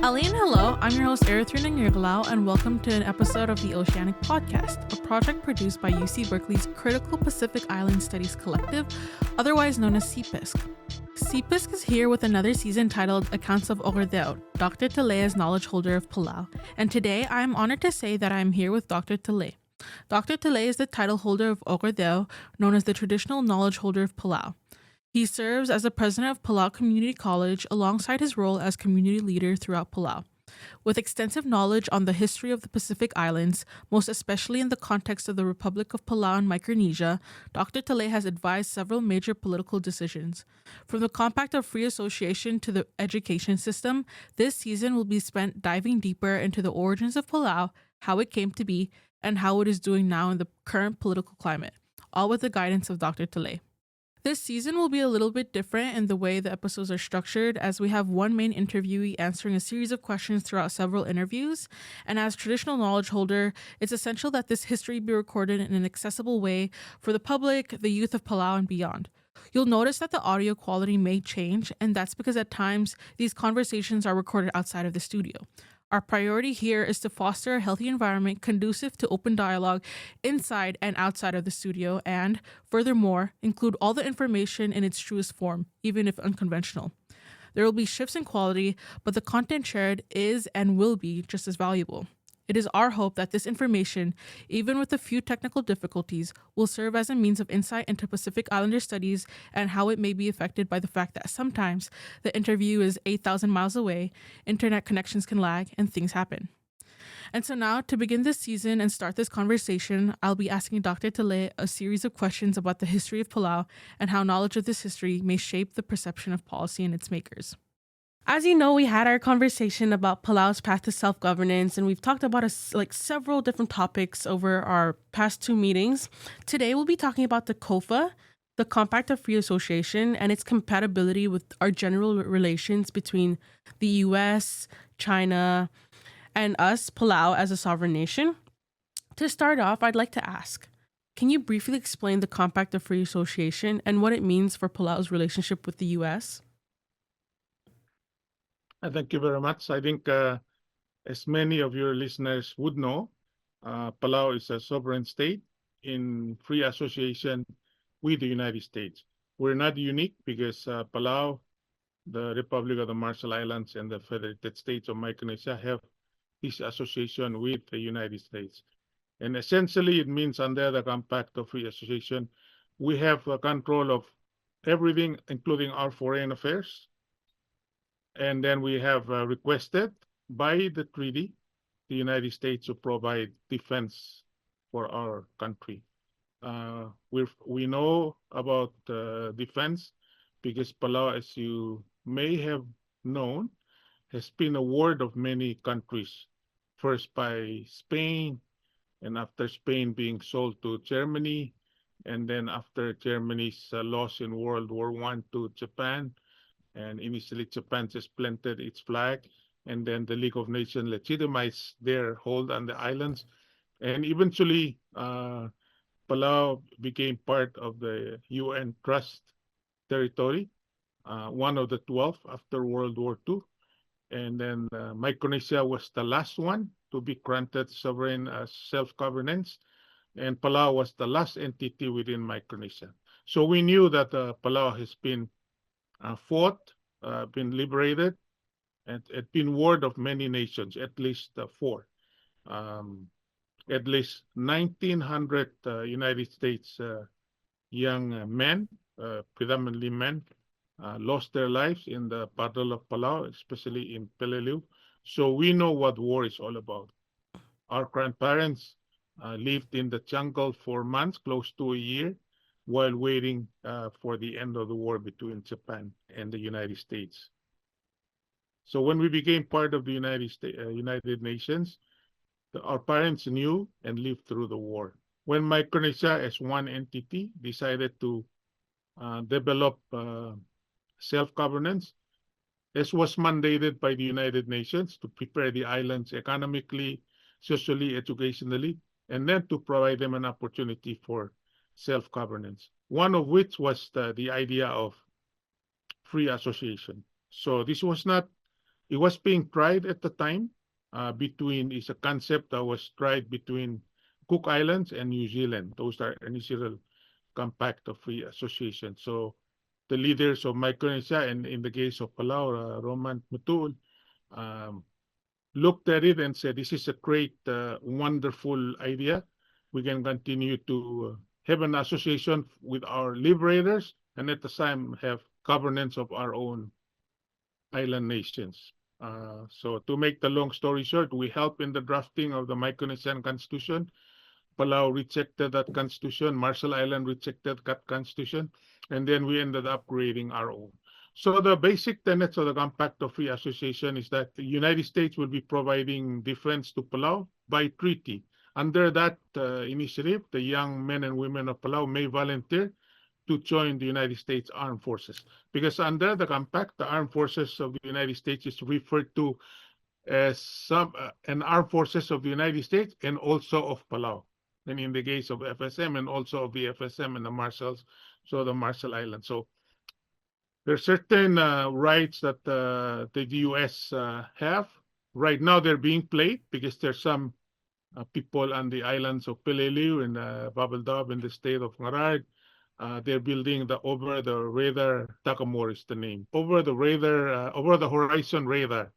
Alii and hello, I'm your host Erythrin Yergalau, and welcome to an episode of the Oceanic Podcast, a project produced by UC Berkeley's Critical Pacific Island Studies Collective, otherwise known as CPISC. CPISC is here with another season titled Accounts of Okerdeu, Dr. Tellei's knowledge holder of Palau, and today I am honored to say that I am here with Dr. Tellei. Dr. Tellei is the title holder of Okerdeu, known as the traditional knowledge holder of Palau. He serves as the president of Palau Community College alongside his role as community leader throughout Palau. With extensive knowledge on the history of the Pacific Islands, most especially in the context of the Republic of Palau and Micronesia, Dr. Tellei has advised several major political decisions. From the Compact of Free Association to the education system, this season will be spent diving deeper into the origins of Palau, how it came to be, and how it is doing now in the current political climate, all with the guidance of Dr. Tellei. This season will be a little bit different in the way the episodes are structured, as we have one main interviewee answering a series of questions throughout several interviews. And as traditional knowledge holder, it's essential that this history be recorded in an accessible way for the public, the youth of Palau, and beyond. You'll notice that the audio quality may change, and that's because at times these conversations are recorded outside of the studio. Our priority here is to foster a healthy environment conducive to open dialogue inside and outside of the studio and, furthermore, include all the information in its truest form, even if unconventional. There will be shifts in quality, but the content shared is and will be just as valuable. It is our hope that this information, even with a few technical difficulties, will serve as a means of insight into Pacific Islander studies and how it may be affected by the fact that sometimes the interview is 8,000 miles away, internet connections can lag, and things happen. And so now, to begin this season and start this conversation, I'll be asking Dr. Tellei a series of questions about the history of Palau and how knowledge of this history may shape the perception of policy and its makers. As you know, we had our conversation about Palau's path to self-governance, and we've talked about several different topics over our past two meetings. Today, we'll be talking about the COFA, the Compact of Free Association, and its compatibility with our general relations between the U.S., China, and us, Palau, as a sovereign nation. To start off, I'd like to ask, can you briefly explain the Compact of Free Association and what it means for Palau's relationship with the U.S.? Thank you very much. I think as many of your listeners would know, Palau is a sovereign state in free association with the United States. We're not unique because Palau, the Republic of the Marshall Islands, and the Federated States of Micronesia have this association with the United States. And essentially, it means under the Compact of Free Association, we have control of everything, including our foreign affairs. And then we have requested by the treaty, the United States to provide defense for our country. We know about defense because Palau, as you may have known, has been a ward of many countries. First by Spain, and after Spain being sold to Germany, and then after Germany's loss in World War I to Japan. And initially, Japan just planted its flag, and then the League of Nations legitimized their hold on the islands. And eventually, Palau became part of the UN Trust territory, one of the 12 after World War II. And then Micronesia was the last one to be granted sovereign self-governance, and Palau was the last entity within Micronesia. So we knew that Palau has been fought, been liberated, and been ward of many nations, at least four. At least 1,900 United States young men, predominantly men, lost their lives in the Battle of Palau, especially in Peleliu. So we know what war is all about. Our grandparents lived in the jungle for months, close to a year, while waiting for the end of the war between Japan and the United States. So when we became part of the United Nations, our parents knew and lived through the war. When Micronesia, as one entity, decided to develop self-governance, as was mandated by the United Nations to prepare the islands economically, socially, educationally, and then to provide them an opportunity for self-governance, one of which was the idea of free association. So this was not It was being tried at the time it's a concept that was tried between Cook Islands and New Zealand. Those are initial compact of free association. So the leaders of Micronesia, and in the case of Palau, Roman Matul, looked at it and said, this is a great, wonderful idea. We can continue to have an association with our liberators and at the same have governance of our own island nations. So to make the long story short, we helped in the drafting of the Micronesian Constitution. Palau rejected that constitution. Marshall Island rejected that constitution. And then we ended up creating our own. So the basic tenets of the Compact of Free Association is that the United States will be providing defense to Palau by treaty. Under that initiative, the young men and women of Palau may volunteer to join the United States Armed Forces. Because under the compact, the Armed Forces of the United States is referred to as an Armed Forces of the United States and also of Palau. And in the case of FSM and also of the FSM and the Marshalls, so the Marshall Islands. So there are certain rights that the U.S. have. Right now they're being played because there's some people on the islands of Peleliu and Babeldaw in the state of Ngarag. They're building the over the radar, Takamor is the name, over the horizon radar,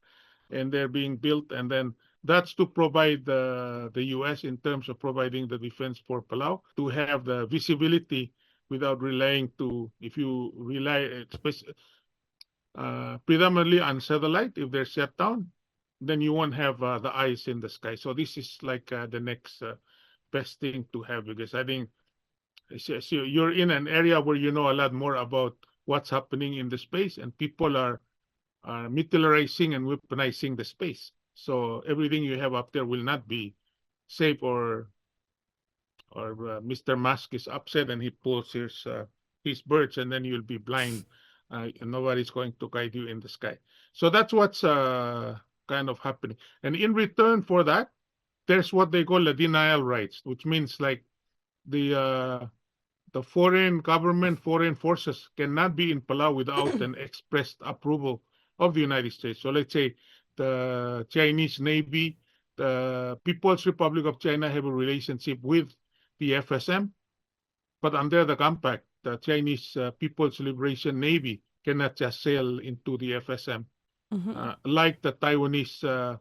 and they're being built. And then that's to provide the U.S. in terms of providing the defense for Palau to have the visibility without relying to, if you rely predominantly on satellite, if they're shut down, then you won't have the eyes in the sky. So this is like the next best thing to have, because I think so you're in an area where you know a lot more about what's happening in the space, and people are militarizing and weaponizing the space. So everything you have up there will not be safe, or Mr. Musk is upset and he pulls his birds, and then you'll be blind, and nobody's going to guide you in the sky. So that's what's kind of happening. And in return for that, there's what they call the denial rights, which means like the foreign government, foreign forces cannot be in Palau without an expressed approval of the United States. So let's say the Chinese Navy, the People's Republic of China have a relationship with the FSM, but under the compact, the Chinese People's Liberation Navy cannot just sail into the FSM, like the Taiwanese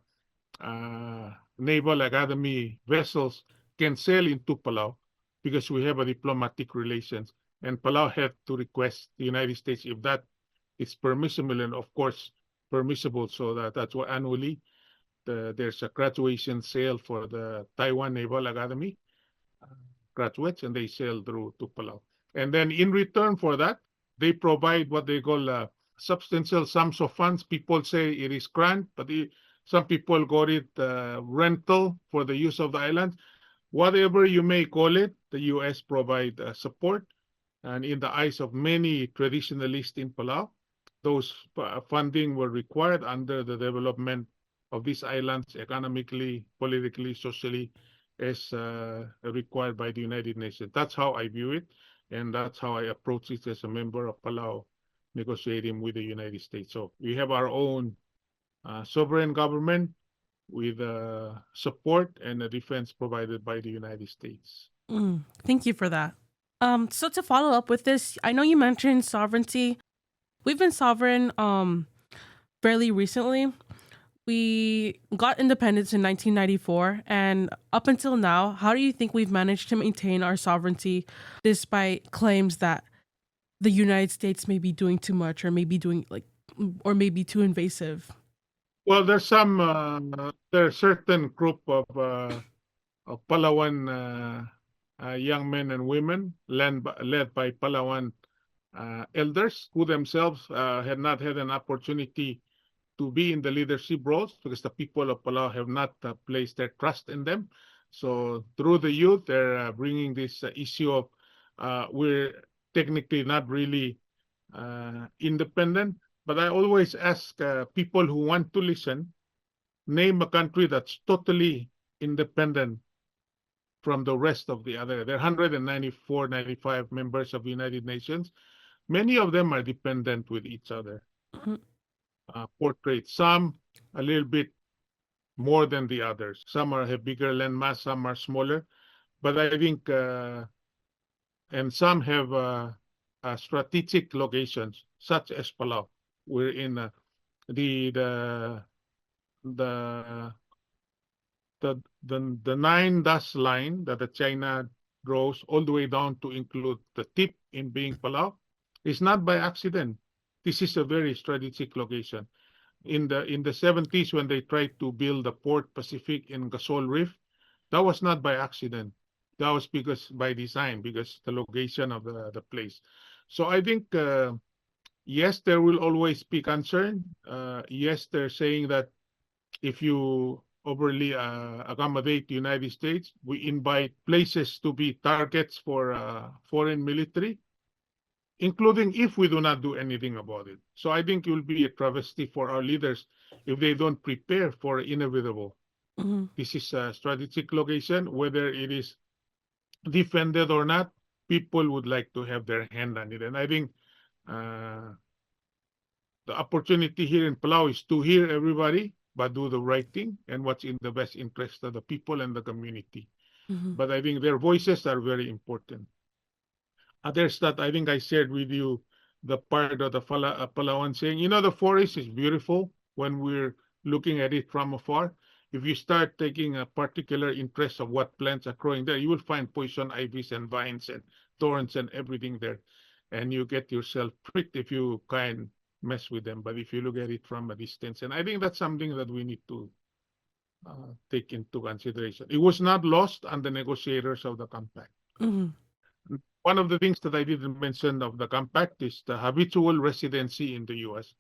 Naval Academy vessels can sail into Palau, because we have a diplomatic relations, and Palau had to request the United States if that is permissible, and of course permissible. So that's why annually there's a graduation sail for the Taiwan Naval Academy graduates, and they sail through to Palau. And then in return for that, they provide what they call substantial sums of funds. People say it is grant, but some people call it rental for the use of the island. Whatever you may call it, the U.S. provide support. And in the eyes of many traditionalists in Palau, those funding were required under the development of these islands economically, politically, socially, as required by the United Nations. That's how I view it, and that's how I approach it as a member of Palau negotiating with the United States. So we have our own sovereign government with support and a defense provided by the United States. Thank you for that. So to follow up with this, I know you mentioned sovereignty. We've been sovereign fairly recently. We got independence in 1994, and up until now, how do you think we've managed to maintain our sovereignty despite claims that the United States may be doing too much, or maybe or maybe too invasive? Well, there's there are certain group of Palauan young men and women led by Palauan elders who themselves had not had an opportunity to be in the leadership roles because the people of Palau have not placed their trust in them. So through the youth, they're bringing this issue of we're technically not really independent. But I always ask people who want to listen, name a country that's totally independent from the rest of the other. There are 194, 95 members of the United Nations. Many of them are dependent with each other. Portrait. Some a little bit more than the others. Some have bigger land mass, some are smaller. But I think, and some have strategic locations, such as Palau. We're in the the the the nine dash line that the China draws all the way down to include the tip in being Palau is not by accident. This is a very strategic location. In the 70s, when they tried to build the Port Pacific in Gasol Reef, that was not by accident. That was because by design, because the location of the place. So I think, yes, there will always be concern. Yes, they're saying that if you overly accommodate the United States, we invite places to be targets for foreign military, including if we do not do anything about it. So I think it will be a travesty for our leaders if they don't prepare for inevitable. This is a strategic location, whether it is defended or not, people would like to have their hand on it. And I think uh, the opportunity here in Palau is to hear everybody, but do the right thing and what's in the best interest of the people and the community. But I think their voices are very important. Others that I think I shared with you, the part of the Palauan saying, the forest is beautiful when we're looking at it from afar. If you start taking a particular interest of what plants are growing there, you will find poison ivies and vines and thorns and everything there. And you get yourself pricked if you kind mess with them. But if you look at it from a distance, and I think that's something that we need to take into consideration. It was not lost on the negotiators of the compact. One of the things that I didn't mention of the compact is the habitual residency in the U.S.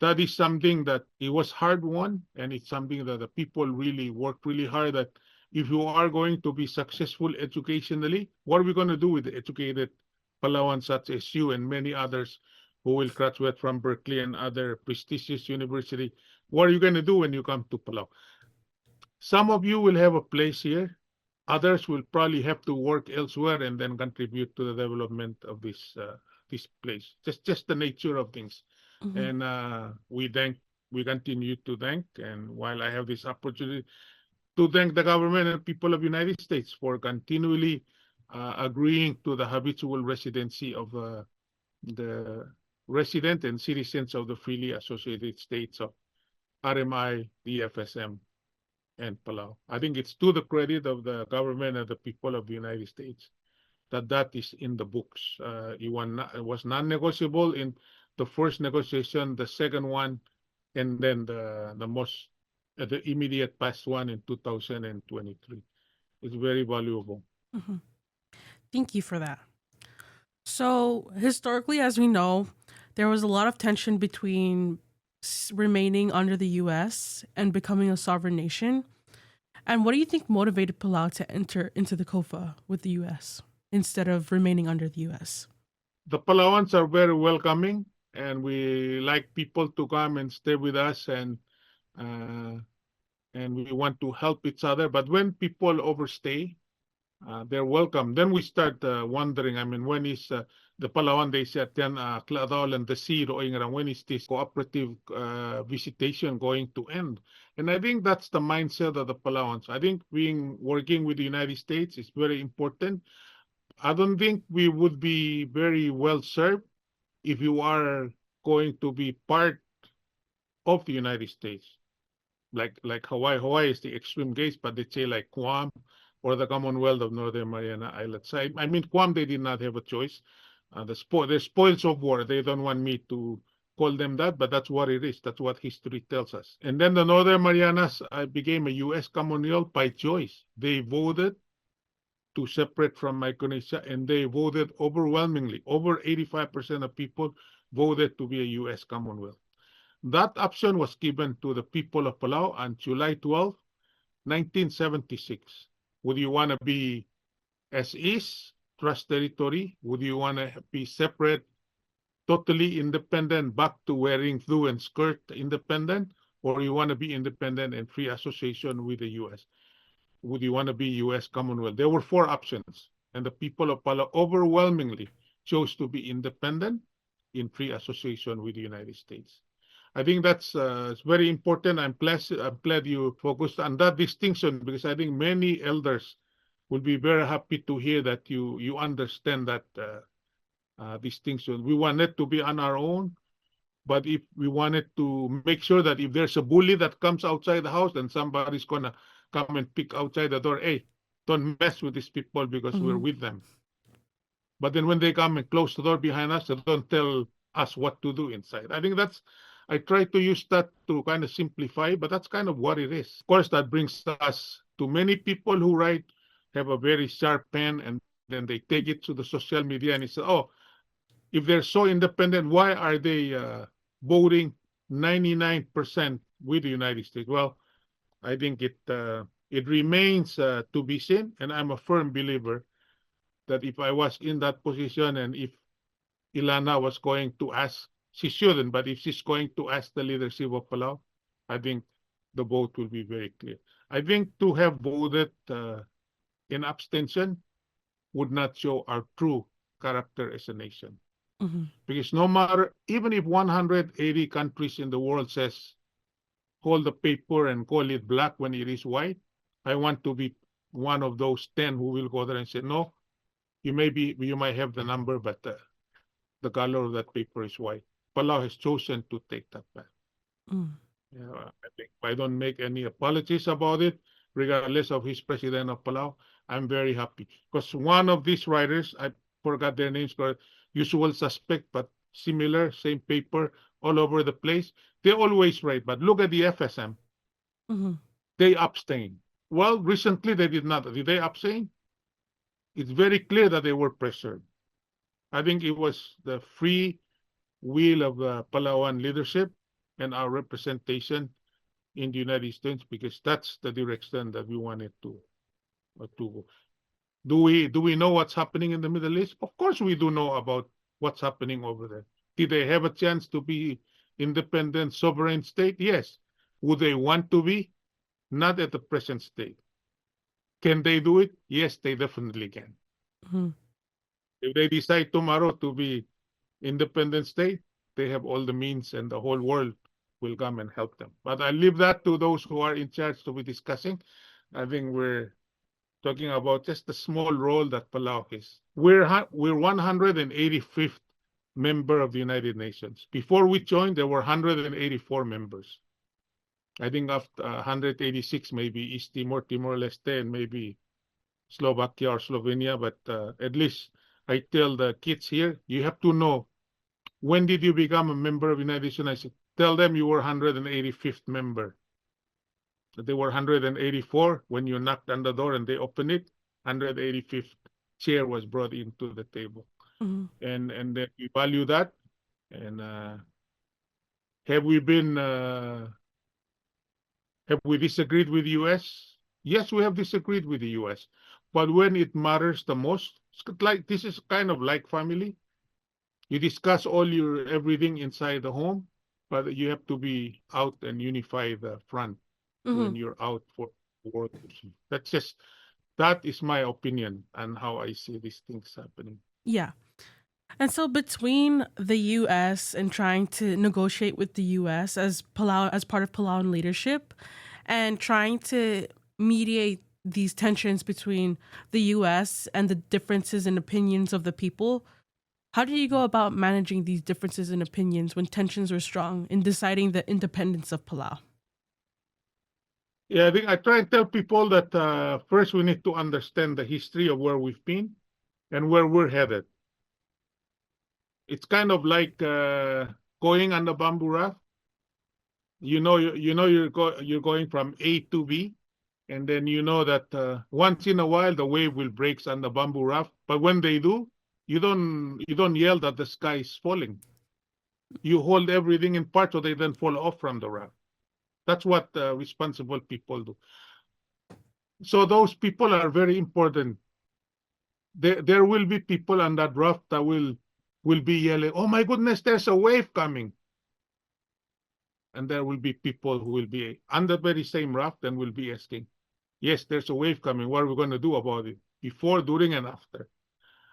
That is something that it was hard won, and it's something that the people really worked really hard at. If you are going to be successful educationally, what are we going to do with the educated Palauans such as you and many others who will graduate from Berkeley and other prestigious university? What are you going to do when you come to Palau? Some of you will have a place here. Others will probably have to work elsewhere and then contribute to the development of this place. Just the nature of things. And we continue to thank. And while I have this opportunity to thank the government and people of the United States for continually agreeing to the habitual residency of the resident and citizens of the freely associated states of RMI, DFSM, and Palau. I think it's to the credit of the government and the people of the United States that is in the books. It was non-negotiable in the first negotiation, the second one, and then the immediate past one in 2023. It's very valuable. Thank you for that. So historically, as we know, there was a lot of tension between remaining under the U.S. and becoming a sovereign nation. And what do you think motivated Palau to enter into the COFA with the U.S. instead of remaining under the U.S.? The Palauans are very welcoming, and we like people to come and stay with us, and we want to help each other. But when people overstay, they're welcome. Then we start wondering, when is the Palauan, they said, then Cladaol and the sea, when is this cooperative visitation going to end? And I think that's the mindset of the Palauans. I think working with the United States is very important. I don't think we would be very well served if you are going to be part of the United States. Like Hawaii. Hawaii is the extreme case, but they say like Guam or the Commonwealth of Northern Mariana Islands. Guam, they did not have a choice. They're spoils of war. They don't want me to call them that, but that's what it is. That's what history tells us. And then the Northern Marianas became a U.S. Commonwealth by choice. They voted to separate from Micronesia, and they voted overwhelmingly. Over 85% of people voted to be a U.S. Commonwealth. That option was given to the people of Palau on July 12, 1976. Would you want to be as is, trust territory? Would you want to be separate, totally independent, back to wearing thu and skirt independent? Or you want to be independent and free association with the U.S.? Would you want to be U.S. Commonwealth? There were four options, and the people of Palau overwhelmingly chose to be independent in free association with the United States. I think that's it's very important. I'm glad you focused on that distinction, because I think many elders will be very happy to hear that you understand that distinction. We want it to be on our own, but if we wanted to make sure that if there's a bully that comes outside the house, then somebody's gonna come and pick outside the door. Hey, don't mess with these people because we're with them. But then when they come and close the door behind us, they don't tell us what to do inside. I think I try to use that to kind of simplify, but that's kind of what it is. Of course, that brings us to many people who have a very sharp pen, and then they take it to the social media and they say, oh, if they're so independent, why are they voting 99% with the United States? Well, I think it remains to be seen, and I'm a firm believer that if I was in that position and if Ilana was going to ask, she shouldn't, but if she's going to ask the leadership of Palau, I think the vote will be very clear. I think to have voted in abstention would not show our true character as a nation. Because no matter, even if 180 countries in the world says, hold the paper and call it black when it is white, I want to be one of those 10 who will go there and say, no, you might have the number, but the color of that paper is white. Palau has chosen to take that path. I think I don't make any apologies about it, regardless of his president of Palau. I'm very happy because one of these writers, I forgot their names, but usual suspect, but similar, same paper all over the place. They always write, but look at the FSM. They abstain. Well, recently they did not. Did they abstain? It's very clear that they were pressured. I think it was the free will of the Palauan leadership and our representation in the United States, because that's the direction that we wanted to go. Do we know what's happening in the Middle East? Of course we do know about what's happening over there. Did they have a chance to be independent, sovereign state? Yes. Would they want to be? Not at the present state. Can they do it? Yes, they definitely can. If they decide tomorrow to be independent state, they have all the means and the whole world will come and help them. But I leave that to those who are in charge to be discussing. I think we're talking about just the small role that Palau is. We're 185th member of the United Nations. Before we joined, there were 184 members. I think after 186, maybe East Timor, Timor-Leste, and maybe Slovakia or Slovenia. But at least I tell the kids here, you have to know, when did you become a member of the United Nations? I said, tell them you were 185th member. They were 184 when you knocked on the door and they opened it. 185th chair was brought into the table, and then we value that. And have we disagreed with the U.S.? Yes, we have disagreed with the U.S. But when it matters the most, it's like this is kind of like family. You discuss everything inside the home, but you have to be out and unify the front when you're out for work. That is my opinion on how I see these things happening. Yeah. And so between the U.S. and trying to negotiate with the U.S. as part of Palauan leadership, and trying to mediate these tensions between the U.S. and the differences in opinions of the people, how do you go about managing these differences in opinions when tensions are strong in deciding the independence of Palau? Yeah, I think I try and tell people that first we need to understand the history of where we've been and where we're headed. It's kind of like going on the bamboo raft. You're going from A to B, and then you know that once in a while the wave will break on the bamboo raft. But when they do, you don't yell that the sky is falling. You hold everything in part so they don't fall off from the raft. That's what responsible people do. So those people are very important. There will be people on that raft that will be yelling, "Oh my goodness, there's a wave coming." And there will be people who will be on the very same raft and will be asking, "Yes, there's a wave coming. What are we going to do about it?" Before, during, and after.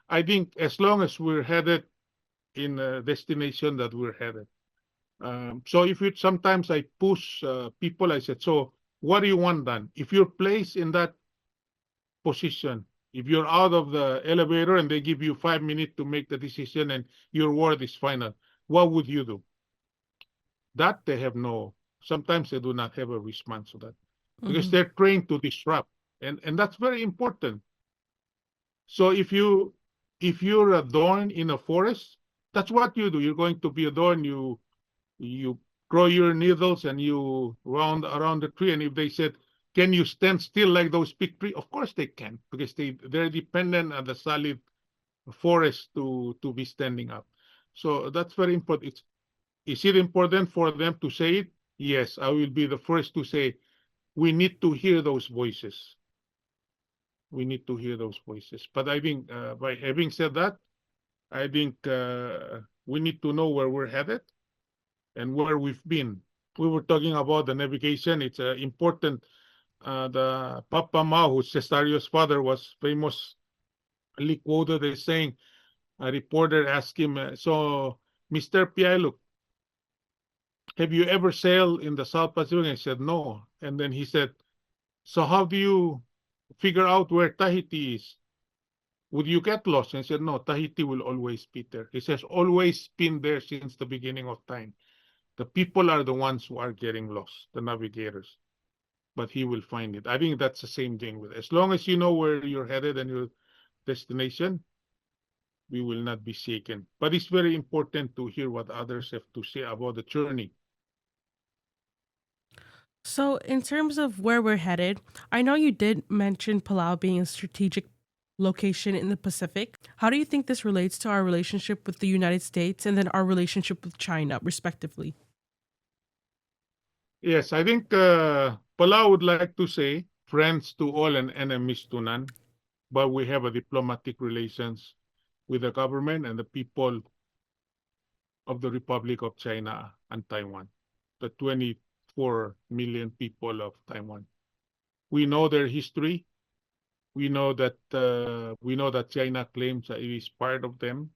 I think as long as we're headed in a destination that we're headed, So if you sometimes I push people, I said, so what do you want done? If you're placed in that position, if you're out of the elevator and they give you 5 minutes to make the decision and your word is final, what would you do? That they have no, sometimes they do not have a response to that because they're trained to disrupt. And that's very important. So if you're a thorn in a forest, that's what you do. You're going to be a thorn. You grow your needles and you round around the tree. And if they said, can you stand still like those big trees? Of course they can, because they're dependent on the solid forest to be standing up. So that's very important. Is it important for them to say it? Yes, I will be the first to say we need to hear those voices. We need to hear those voices. But I think by having said that, I think we need to know where we're headed and where we've been. We were talking about the navigation. It's important. The Papa Mao, who's Cesario's father, was famously quoted as saying, a reporter asked him, so, Mr. Piailuk, have you ever sailed in the South Pacific? And he said, no. And then he said, so how do you figure out where Tahiti is? Would you get lost? And he said, no, Tahiti will always be there. He says, always been there since the beginning of time. The people are the ones who are getting lost, the navigators. But he will find it. I think that's the same thing with, as long as you know where you're headed and your destination, we will not be shaken. But it's very important to hear what others have to say about the journey. So, in terms of where we're headed, I know you did mention Palau being a strategic location in the Pacific. How do you think this relates to our relationship with the United States and then our relationship with China, respectively? Yes, I think Palau would like to say friends to all and enemies to none, but we have a diplomatic relations with the government and the people of the Republic of China and Taiwan, the 24 million people of Taiwan. We know their history. We know that China claims that it is part of them.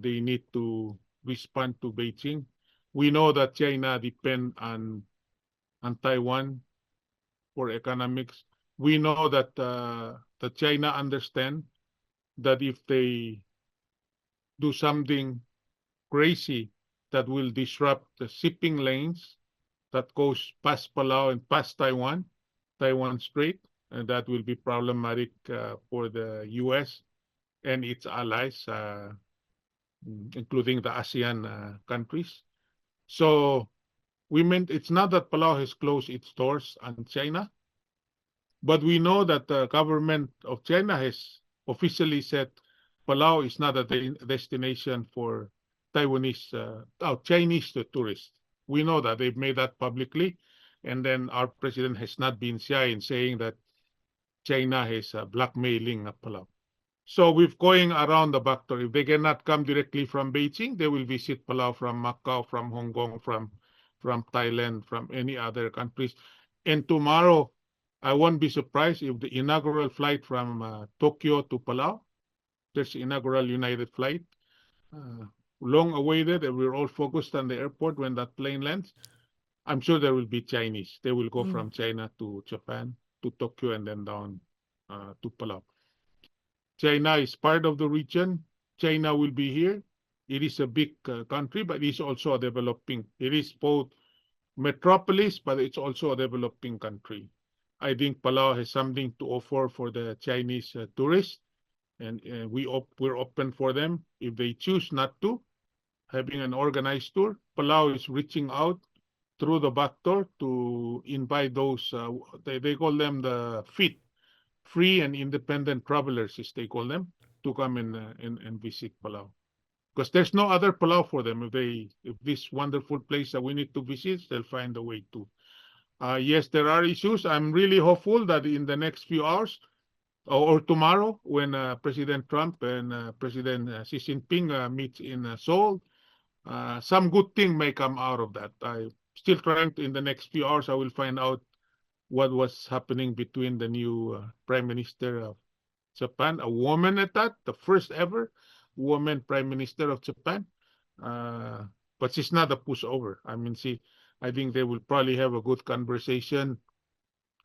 They need to respond to Beijing. We know that China depend on Taiwan for economics. We know that China understand that if they do something crazy that will disrupt the shipping lanes that goes past Palau and past Taiwan Strait, and that will be problematic for the U.S. and its allies, including the ASEAN countries. So it's not that Palau has closed its doors on China, but we know that the government of China has officially said Palau is not a destination for Chinese tourists. We know that they've made that publicly, and then our president has not been shy in saying that China is blackmailing Palau. So we're going around the back door. If they cannot come directly from Beijing, they will visit Palau from Macau, from Hong Kong, from Thailand, from any other countries. And tomorrow, I won't be surprised if the inaugural flight from Tokyo to Palau, there's inaugural United flight, long awaited, and we're all focused on the airport when that plane lands. I'm sure there will be Chinese. They will go from China to Japan, to Tokyo, and then down to Palau. China is part of the region. China will be here. It is a big country, but it is also a developing. It is both metropolis, but it's also a developing country. I think Palau has something to offer for the Chinese tourists, and we're open for them. If they choose not to, having an organized tour, Palau is reaching out through the back door to invite those, they call them the FIT, free and independent travelers, as they call them, to come and visit Palau. Because there's no other Palau for them. If this wonderful place that we need to visit, they'll find a way to. Yes, there are issues. I'm really hopeful that in the next few hours or tomorrow, when President Trump and President Xi Jinping meet in Seoul, some good thing may come out of that. I'm still trying to, in the next few hours, I will find out what was happening between the new Prime Minister of Japan, a woman at that, the first ever woman Prime Minister of Japan. but she's not a pushover. I mean, I think they will probably have a good conversation.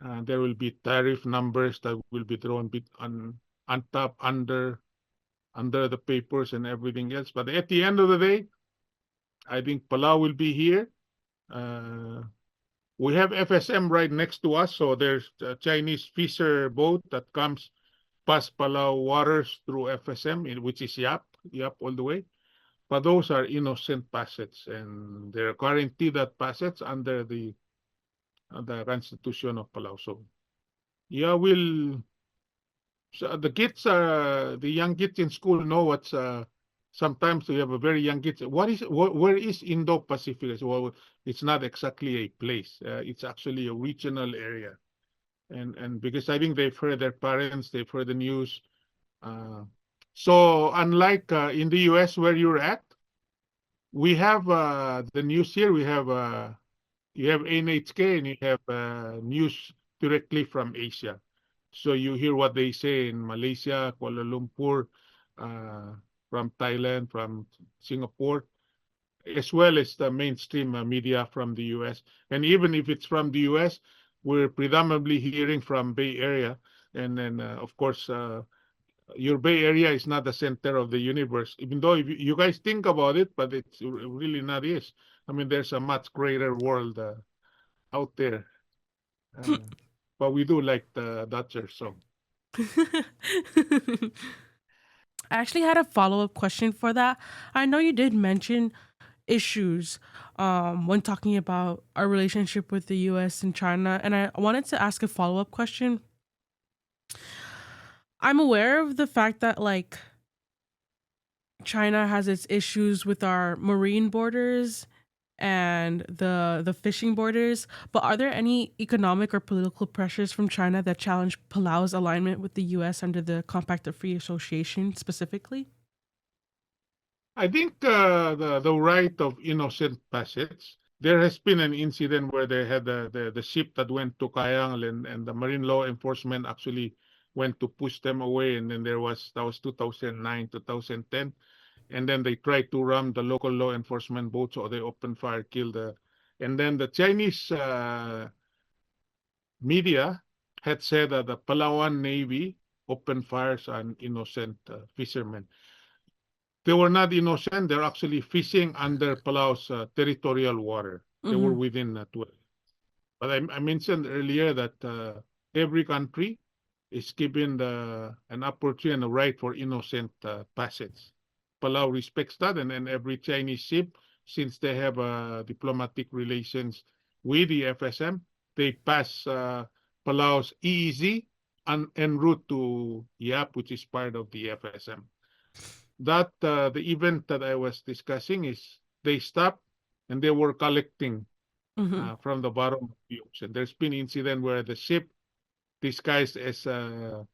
There will be tariff numbers that will be thrown on top under the papers and everything else. But at the end of the day, I think Palau will be here. We have FSM right next to us, so there's a Chinese fisher boat that comes past Palau waters through FSM, which is Yap all the way. But those are innocent passage, and they're guaranteed that passage under the Constitution of Palau. So, yeah, the young kids in school know what's. Sometimes we have a very young kids. Where is Indo-Pacific? Well, it's not exactly a place. It's actually a regional area, and because I think they've heard their parents, they've heard the news. So unlike in the U.S. where you're at, we have the news here. You have NHK and you have news directly from Asia. So you hear what they say in Malaysia, Kuala Lumpur, from Thailand, from Singapore, as well as the mainstream media from the US. And even if it's from the US, we're predominantly hearing from Bay Area. And then, of course, your Bay Area is not the center of the universe, even though if you guys think about it, but it's really not is. I mean, there's a much greater world out there. But we do like the Dutcher song. I actually had a follow-up question for that. I know you did mention issues when talking about our relationship with the US and China, and I wanted to ask a follow-up question. I'm aware of the fact that like China has its issues with our marine borders and the fishing borders, but are there any economic or political pressures from China that challenge Palau's alignment with the US under the Compact of Free Association specifically? I think the right of innocent passage. There has been an incident where they had the ship that went to Kayangal, and the marine law enforcement actually went to push them away, and then that was 2009, 2010. And then they tried to ram the local law enforcement boat, so they opened fire, killed and then the Chinese media had said that the Palauan Navy opened fires on innocent fishermen. They were not innocent. They're actually fishing under Palau's territorial water. They were within 12. But I mentioned earlier that every country is given an opportunity and a right for innocent passage. Palau respects that, and then every Chinese ship, since they have diplomatic relations with the FSM, they pass Palau's EEZ en route to Yap, which is part of the FSM. That the event that I was discussing is they stopped and they were collecting from the bottom of the ocean. There's been incident where the ship disguised as a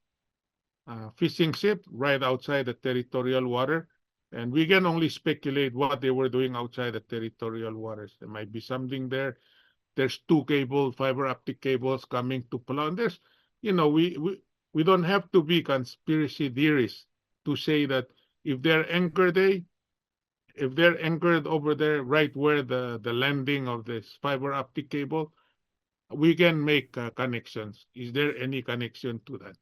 fishing ship right outside the territorial water. And we can only speculate what they were doing outside the territorial waters. There might be something there. There's two fiber optic cables coming to Palau. And there's, we don't have to be conspiracy theorists to say that if they're anchored over there, right where the landing of this fiber optic cable, we can make connections. Is there any connection to that?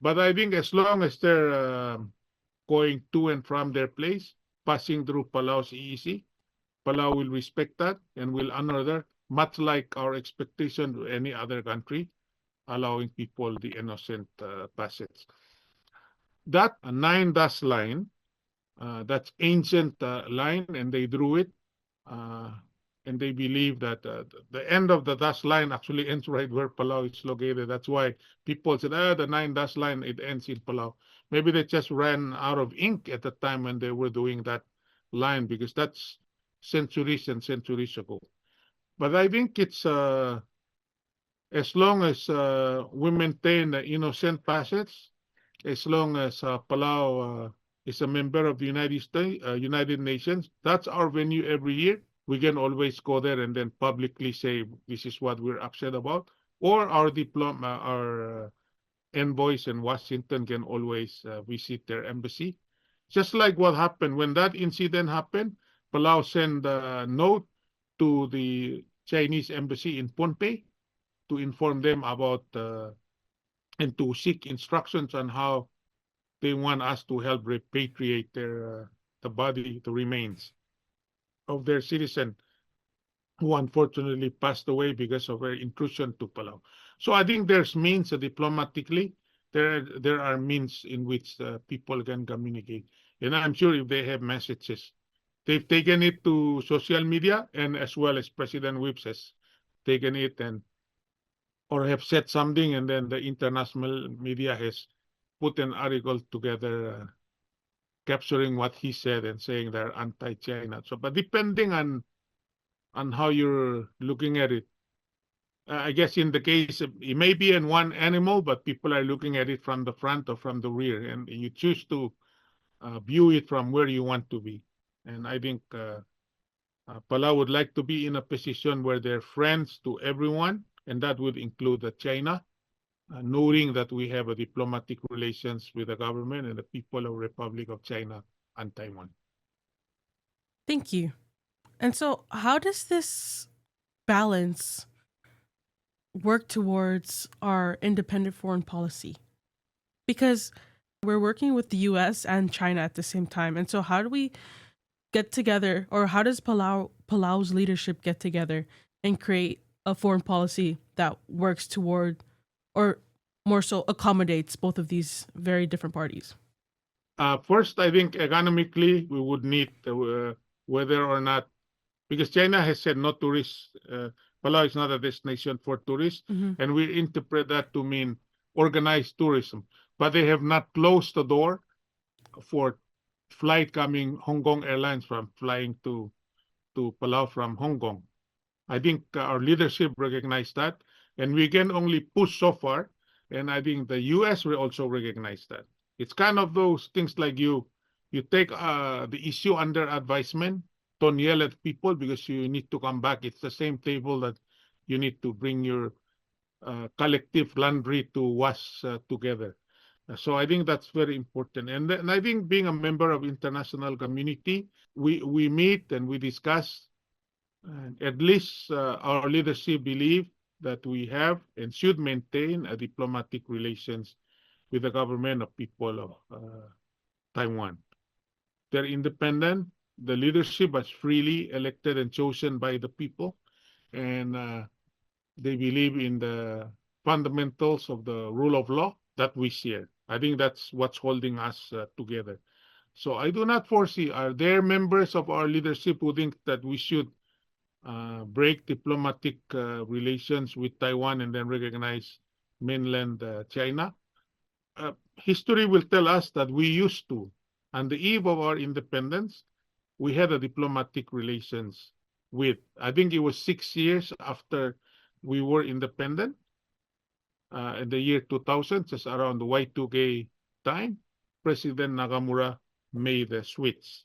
But I think as long as they're going to and from their place, passing through Palau's EEC, Palau will respect that and will honor that, much like our expectation to any other country, allowing people the innocent passage. That 9-dash line, that's ancient line, and they drew it, and they believe that the end of the dash line actually ends right where Palau is located. That's why people said, the 9-dash line, it ends in Palau. Maybe they just ran out of ink at the time when they were doing that line, because that's centuries and centuries ago. But I think it's as long as we maintain the innocent passage, as long as Palau is a member of the United Nations, that's our venue every year. We can always go there and then publicly say this is what we're upset about. Or our envoys in Washington can always visit their embassy. Just like what happened when that incident happened, Palau sent a note to the Chinese embassy in Pohnpei to inform them about and to seek instructions on how they want us to help repatriate the remains of their citizen who unfortunately passed away because of their intrusion to Palau. So I think there's means diplomatically. There are means in which people can communicate, and I'm sure if they have messages, they've taken it to social media, and as well as President Whips has taken it and or have said something, and then the international media has put an article together capturing what he said and saying they're anti-China. So, but depending on how you're looking at it, I guess in the case, it may be in one animal, but people are looking at it from the front or from the rear, and you choose to view it from where you want to be. And I think Palau would like to be in a position where they're friends to everyone, and that would include China, noting that we have a diplomatic relations with the government and the people of Republic of China and Taiwan. Thank you. And so how does this balance work towards our independent foreign policy? Because we're working with the US and China at the same time. And so how do we get together, or how does Palau's leadership get together and create a foreign policy that works toward, or more so accommodates, both of these very different parties? First, I think economically we would need whether or not, because China has said no tourists. Palau is not a destination for tourists, and we interpret that to mean organized tourism. But they have not closed the door for flight coming Hong Kong Airlines from flying to Palau from Hong Kong. I think our leadership recognized that, and we can only push so far. And I think the US will also recognize that. It's kind of those things like you take the issue under advisement. Don't yell at people because you need to come back. It's the same table that you need to bring your collective laundry to wash together. So I think that's very important. And I think being a member of international community, we meet and we discuss. And at least our leadership believe that we have and should maintain a diplomatic relations with the government of people of Taiwan. They're independent. The leadership was freely elected and chosen by the people, and they believe in the fundamentals of the rule of law that we share. I think that's what's holding us together. So I do not foresee, are there members of our leadership who think that we should break diplomatic relations with Taiwan and then recognize mainland China? History will tell us that we used to. On the eve of our independence, we had a diplomatic relations with, I think it was 6 years after we were independent, in the year 2000, just around the Y2K time, President Nakamura made the switch.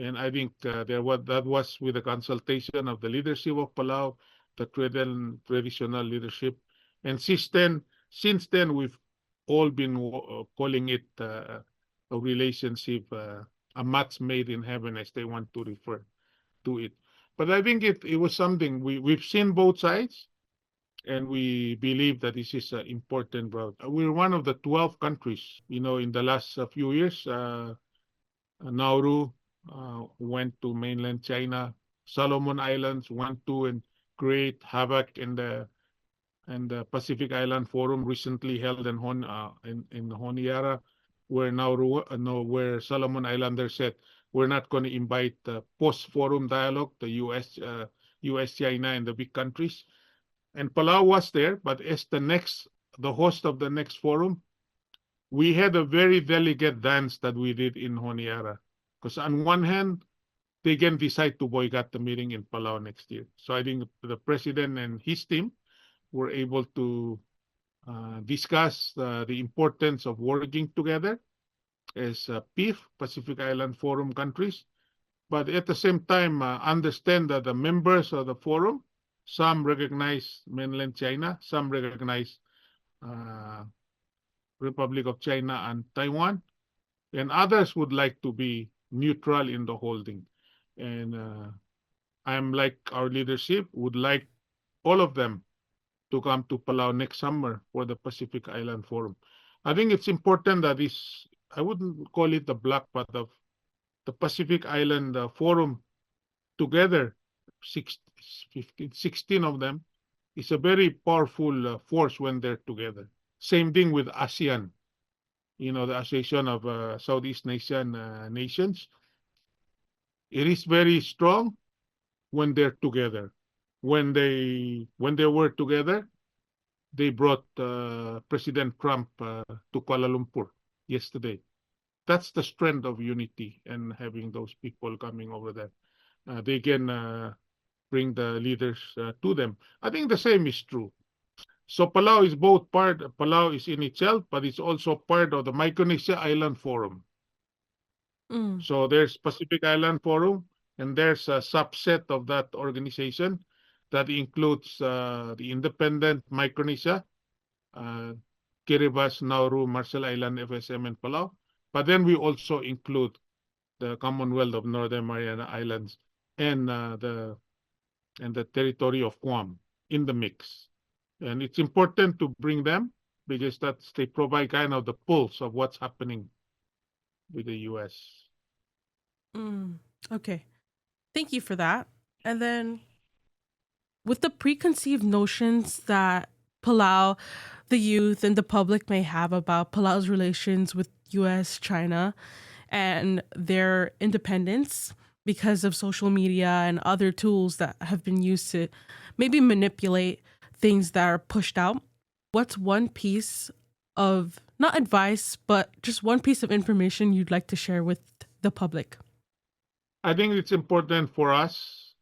And I think that was with the consultation of the leadership of Palau, the traditional leadership. And since then we've all been calling it a relationship, a match made in heaven, as they want to refer to it. But I think it was something we've seen both sides, and we believe that this is an important route. We're one of the 12 countries, in the last few years. Nauru went to mainland China. Solomon Islands went to and create havoc in the Pacific Island Forum recently held in Honiara, where Nauru, where Solomon Islanders said we're not going to invite post-forum dialogue, the US, China, and the big countries. And Palau was there, but as the host of the next forum, we had a very delicate dance that we did in Honiara. Because on one hand, they can decide to boycott the meeting in Palau next year. So I think the president and his team were able to discuss the importance of working together as PIF, Pacific Island Forum countries, but at the same time understand that the members of the forum, some recognize mainland China, some recognize Republic of China and Taiwan, and others would like to be neutral in the holding. And I'm like our leadership would like all of them to come to Palau next summer for the Pacific Island Forum. I think it's important that this, I wouldn't call it the black, but the Pacific Island Forum together, 16 of them, is a very powerful force when they're together. Same thing with ASEAN, the Association of Southeast Asian Nations. It is very strong when they're together. When they were together, they brought President Trump to Kuala Lumpur yesterday. That's the strength of unity and having those people coming over there. They can bring the leaders to them. I think the same is true. So Palau is both part, Palau is in itself, but it's also part of the Micronesia Island Forum. Mm. So there's Pacific Island Forum, and there's a subset of that organization that includes the independent Micronesia, uh, Kiribati, Nauru, Marshall Island, FSM, and Palau. But then we also include the Commonwealth of Northern Mariana Islands and the territory of Guam in the mix. And it's important to bring them because they provide kind of the pulse of what's happening with the U.S. Okay. Thank you for that. And then with the preconceived notions that Palau, the youth, and the public may have about Palau's relations with US, China, and their independence because of social media and other tools that have been used to maybe manipulate things that are pushed out, what's one piece of, not advice, but just one piece of information you'd like to share with the public? I think it's important for us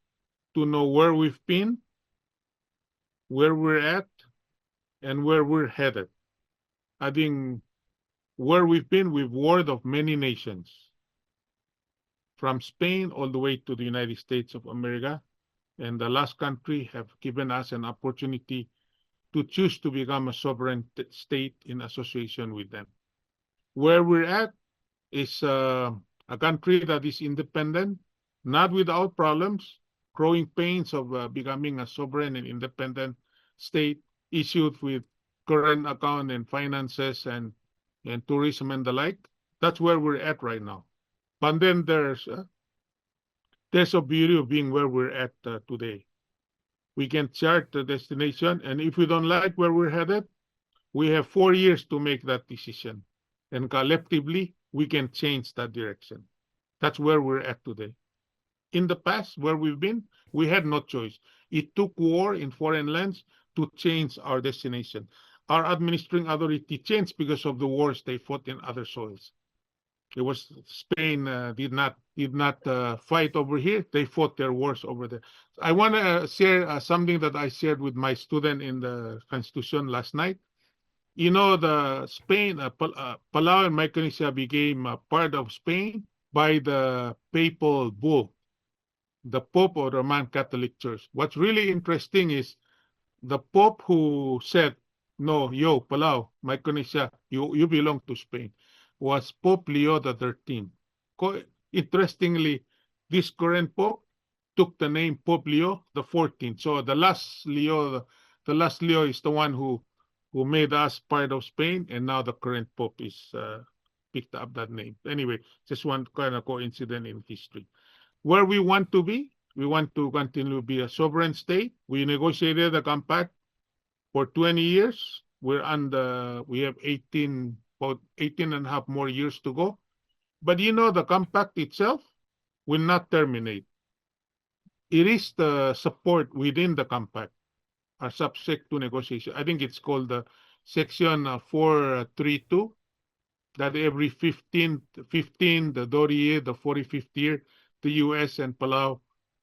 to know where we've been, where we're at, and where we're headed. I think where we've been, we've warred of many nations, from Spain all the way to the United States of America. And the last country have given us an opportunity to choose to become a sovereign state in association with them. Where we're at is a country that is independent, not without problems, growing pains of becoming a sovereign and independent state, issued with current account and finances and tourism and the like. That's where we're at right now. But then there's a beauty of being where we're at today. We can chart the destination, and if we don't like where we're headed, we have 4 years to make that decision. And collectively, we can change that direction. That's where we're at today. In the past, where we've been, we had no choice. It took war in foreign lands to change our destination. Our administering authority changed because of the wars they fought in other soils. It was Spain did not fight over here. They fought their wars over there. I want to share something that I shared with my student in the Constitution last night. The Spain, Palau and Micronesia became part of Spain by the papal bull, the Pope of the Roman Catholic Church. What's really interesting is the Pope who said, no, yo, Palau, Micronesia, you belong to Spain, was Pope Leo the 13th. Interestingly, this current Pope took the name Pope Leo the 14th. So the last Leo is the one who made us part of Spain, and now the current Pope is picked up that name. Anyway, just one kind of coincidence in history. Where we want to be, we want to continue to be a sovereign state. We negotiated a compact for 20 years. We have 18 and a half more years to go. But the compact itself will not terminate. It is the support within the compact are subject to negotiation. I think it's called the Section 432, that every 15, the Dorie, the 45th year, the U.S. and Palau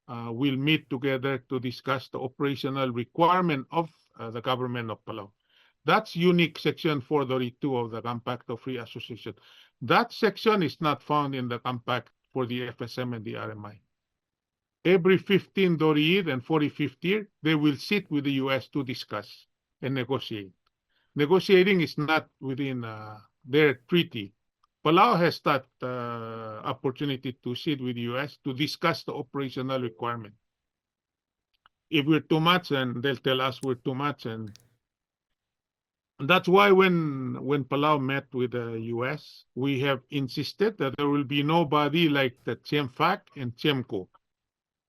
will meet together to discuss the operational requirement of the government of Palau. That's unique Section 432 of the Compact of Free Association. That section is not found in the Compact for the FSM and the RMI. Every 15th Dorie and 45th year, they will sit with the U.S. to discuss and negotiate. Negotiating is not within their treaty. Palau has that opportunity to sit with the US to discuss the operational requirement. If we're too much, and they'll tell us we're too much, and that's why when Palau met with the US, we have insisted that there will be no body like the CHEMFAC and CHEMCO.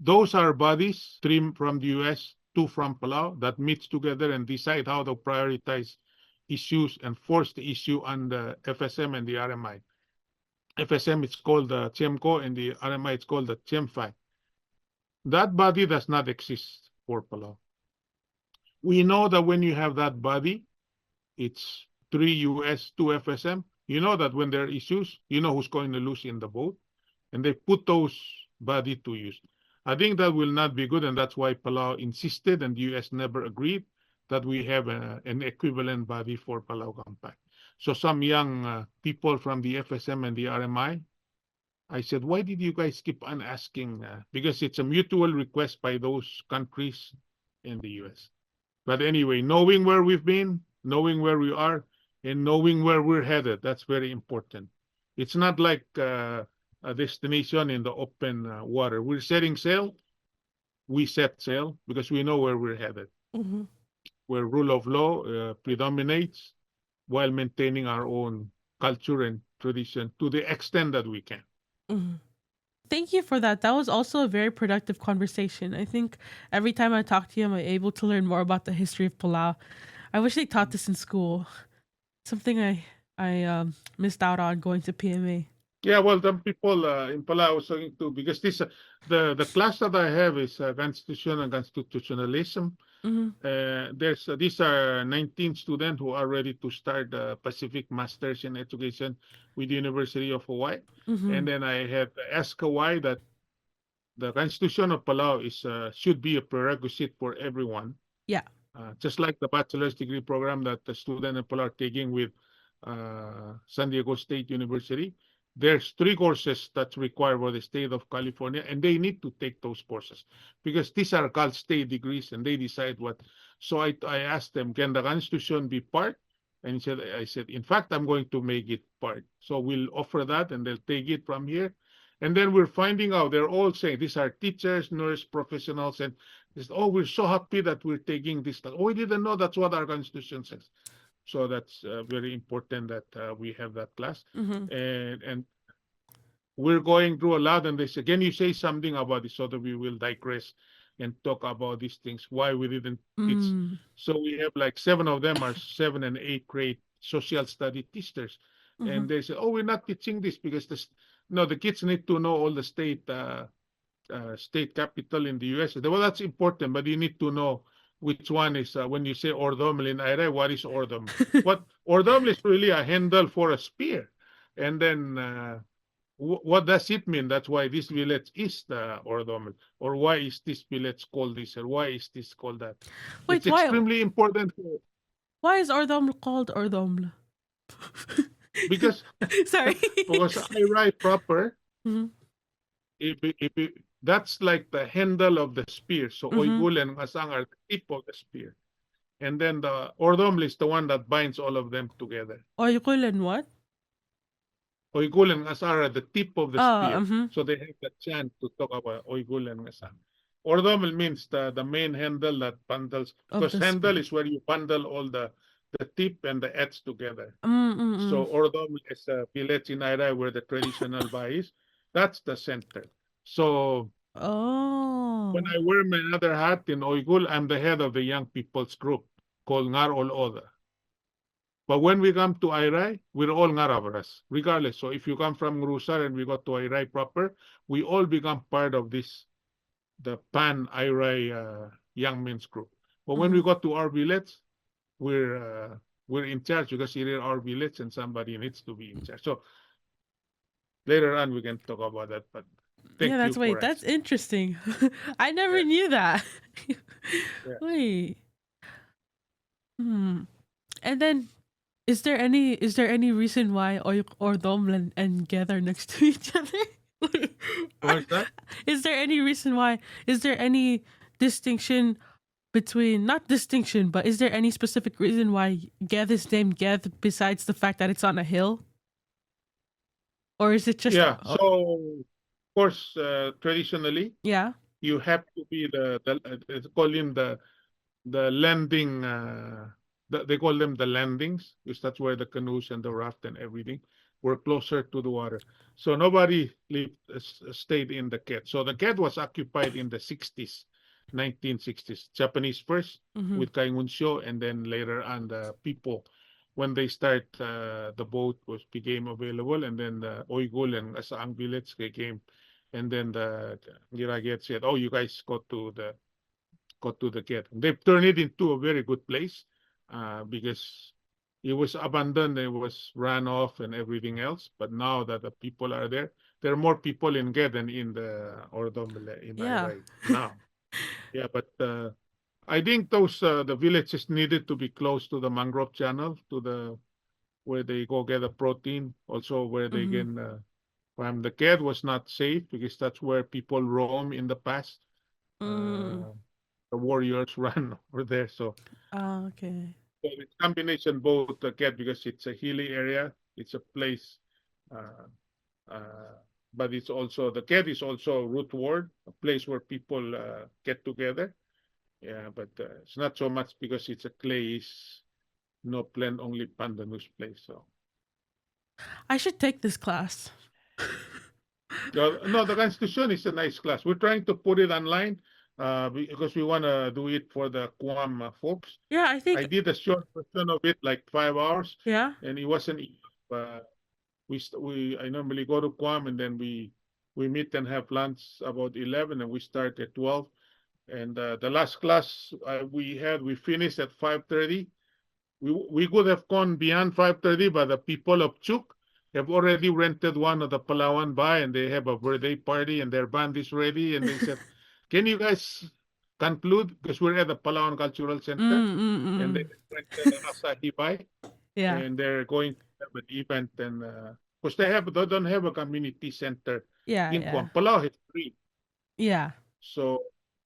Those are bodies, 3 from the US, 2 from Palau, that meets together and decide how to prioritize issues and force the issue on the FSM and the RMI. FSM is called the CHEMCO, and the RMI is called the CHEMFAC. That body does not exist for Palau. We know that when you have that body, it's 3 US, 2 FSM. You know that when there are issues, you know who's going to lose in the vote, and they put those body to use. I think that will not be good, and that's why Palau insisted, and the US never agreed that we have an equivalent body for Palau Compact. So some young people from the FSM and the RMI, I said, why did you guys keep on asking? Because it's a mutual request by those countries in the US. But anyway, knowing where we've been, knowing where we are, and knowing where we're headed, that's very important. It's not like a destination in the open water. We're setting sail. We set sail because we know where we're headed, where rule of law predominates while maintaining our own culture and tradition to the extent that we can. Thank you for that. That was also a very productive conversation. I think every time I talk to you, I'm able to learn more about the history of Palau. I wish they taught this in school. Something I missed out on going to PMA. Yeah, well, the people in Palau I was talking to, because this the class that I have is Constitution and Constitutionalism. These are 19 students who are ready to start the Pacific Masters in Education with the University of Hawaii. And then I have asked Hawaii that the Constitution of Palau is should be a prerequisite for everyone. Yeah. Just like the bachelor's degree program that the student in Palau are taking with San Diego State University. There's 3 courses that's required for the state of California, and they need to take those courses because these are called state degrees, and they decide what. So I asked them, can the Constitution be part? And I said, in fact, I'm going to make it part. So we'll offer that, and they'll take it from here. And then we're finding out, they're all saying, these are teachers, nurse professionals, and oh, we're so happy that we're taking this. Oh, we didn't know that's what our Constitution says. So that's very important that we have that class. And we're going through a lot, and they say, can you say something about this? So that we will digress and talk about these things, why we didn't teach. So we have like 7 of them are 7 and 8 grade social study teachers. And they say, oh, we're not teaching this because the kids need to know all the state capital in the US. Well, that's important, but you need to know which one is, when you say ordomel in Aire, what is ordomel? What ordomel is really a handle for a spear. And then what does it mean? That's why this village is the ordomel. Or why is this village called this? Or why is this called that? Wait, it's extremely important. Why is ordomel called ordomel? Because, sorry. Because Aire proper, that's like the handle of the spear. So Oigul and Ngasang are the tip of the spear. And then the ordomel is the one that binds all of them together. Oigul and what? Oigul and Ngasang are the tip of the spear. So they have the chance to talk about Oigul and Ngasang. Ordomel means the main handle that bundles. Because handle is where you bundle all the tip and the edge together. So ordomel is a village in Aire where the traditional bai is. That's the center. So when I wear my other hat in Oigul, I'm the head of the young people's group called Ngar Ol Oda. But when we come to Aire, we're all Ngaravaras, regardless. So if you come from Ngurusar and we go to Aire proper, we all become part of the Pan Aire young men's group. But when we go to our village, we're in charge because it is our village and somebody needs to be in charge. So later on we can talk about that. But that's interesting. I never knew that. Wait. And then is there any reason why Ordom and Gather next to each other? What's that? Is there any distinction between, not distinction, but is there any specific reason why Geth is named Geth besides the fact that it's on a hill? Or is it just Yeah. So, of course, traditionally, yeah? you have to be they call him the landing. They call them the landings because that's where the canoes and the raft and everything were closer to the water. So nobody stayed in the Ket. So the Ket was occupied in the 60s, 1960s. Japanese first Mm-hmm. with Kaingunsho, and then later on the people when they start the boat became available, and then the Oigul and Asaang village came, and then the Giraget said, "Oh, you guys go to the Ket." They've turned it into a very good place because it was abandoned, it was ran off and everything else. But now that the people are there are more people in Ket than in the Ordomile in Yeah. Irai now. Yeah, but I think those the villages needed to be close to the mangrove channel, to the where they go get the protein, also where they Mm-hmm. can the Ket was not safe because that's where people roam in the past. Mm. The warriors run over there. So, Okay. so it's combination both the Ket because it's a hilly area, it's a place, uh, uh, but it's also the Ket is also a root word, a place where people get together. Yeah, but it's not so much because it's a clay, is no plan only pandanus place. So. I should take this class. No, the Constitution is a nice class. We're trying to put it online because we want to do it for the Guam folks. Yeah, I I think did a short version of it, like 5 hours, yeah. and it wasn't enough. I normally go to Guam, and then we meet and have lunch about 11, and we start at 12. And the last class we finished at 5:30. We could have gone beyond 5:30, but the people of Chuk have already rented one of the Palauan by, and they have a birthday party, and their band is ready. And they said, "Can you guys conclude?" Because we're at the Palauan Cultural Center, and they Mm. rented an Asahi by, Yeah. and they're going to have an event. And because they don't have a community center Yeah, in yeah. Guam. Palau has three. Yeah. So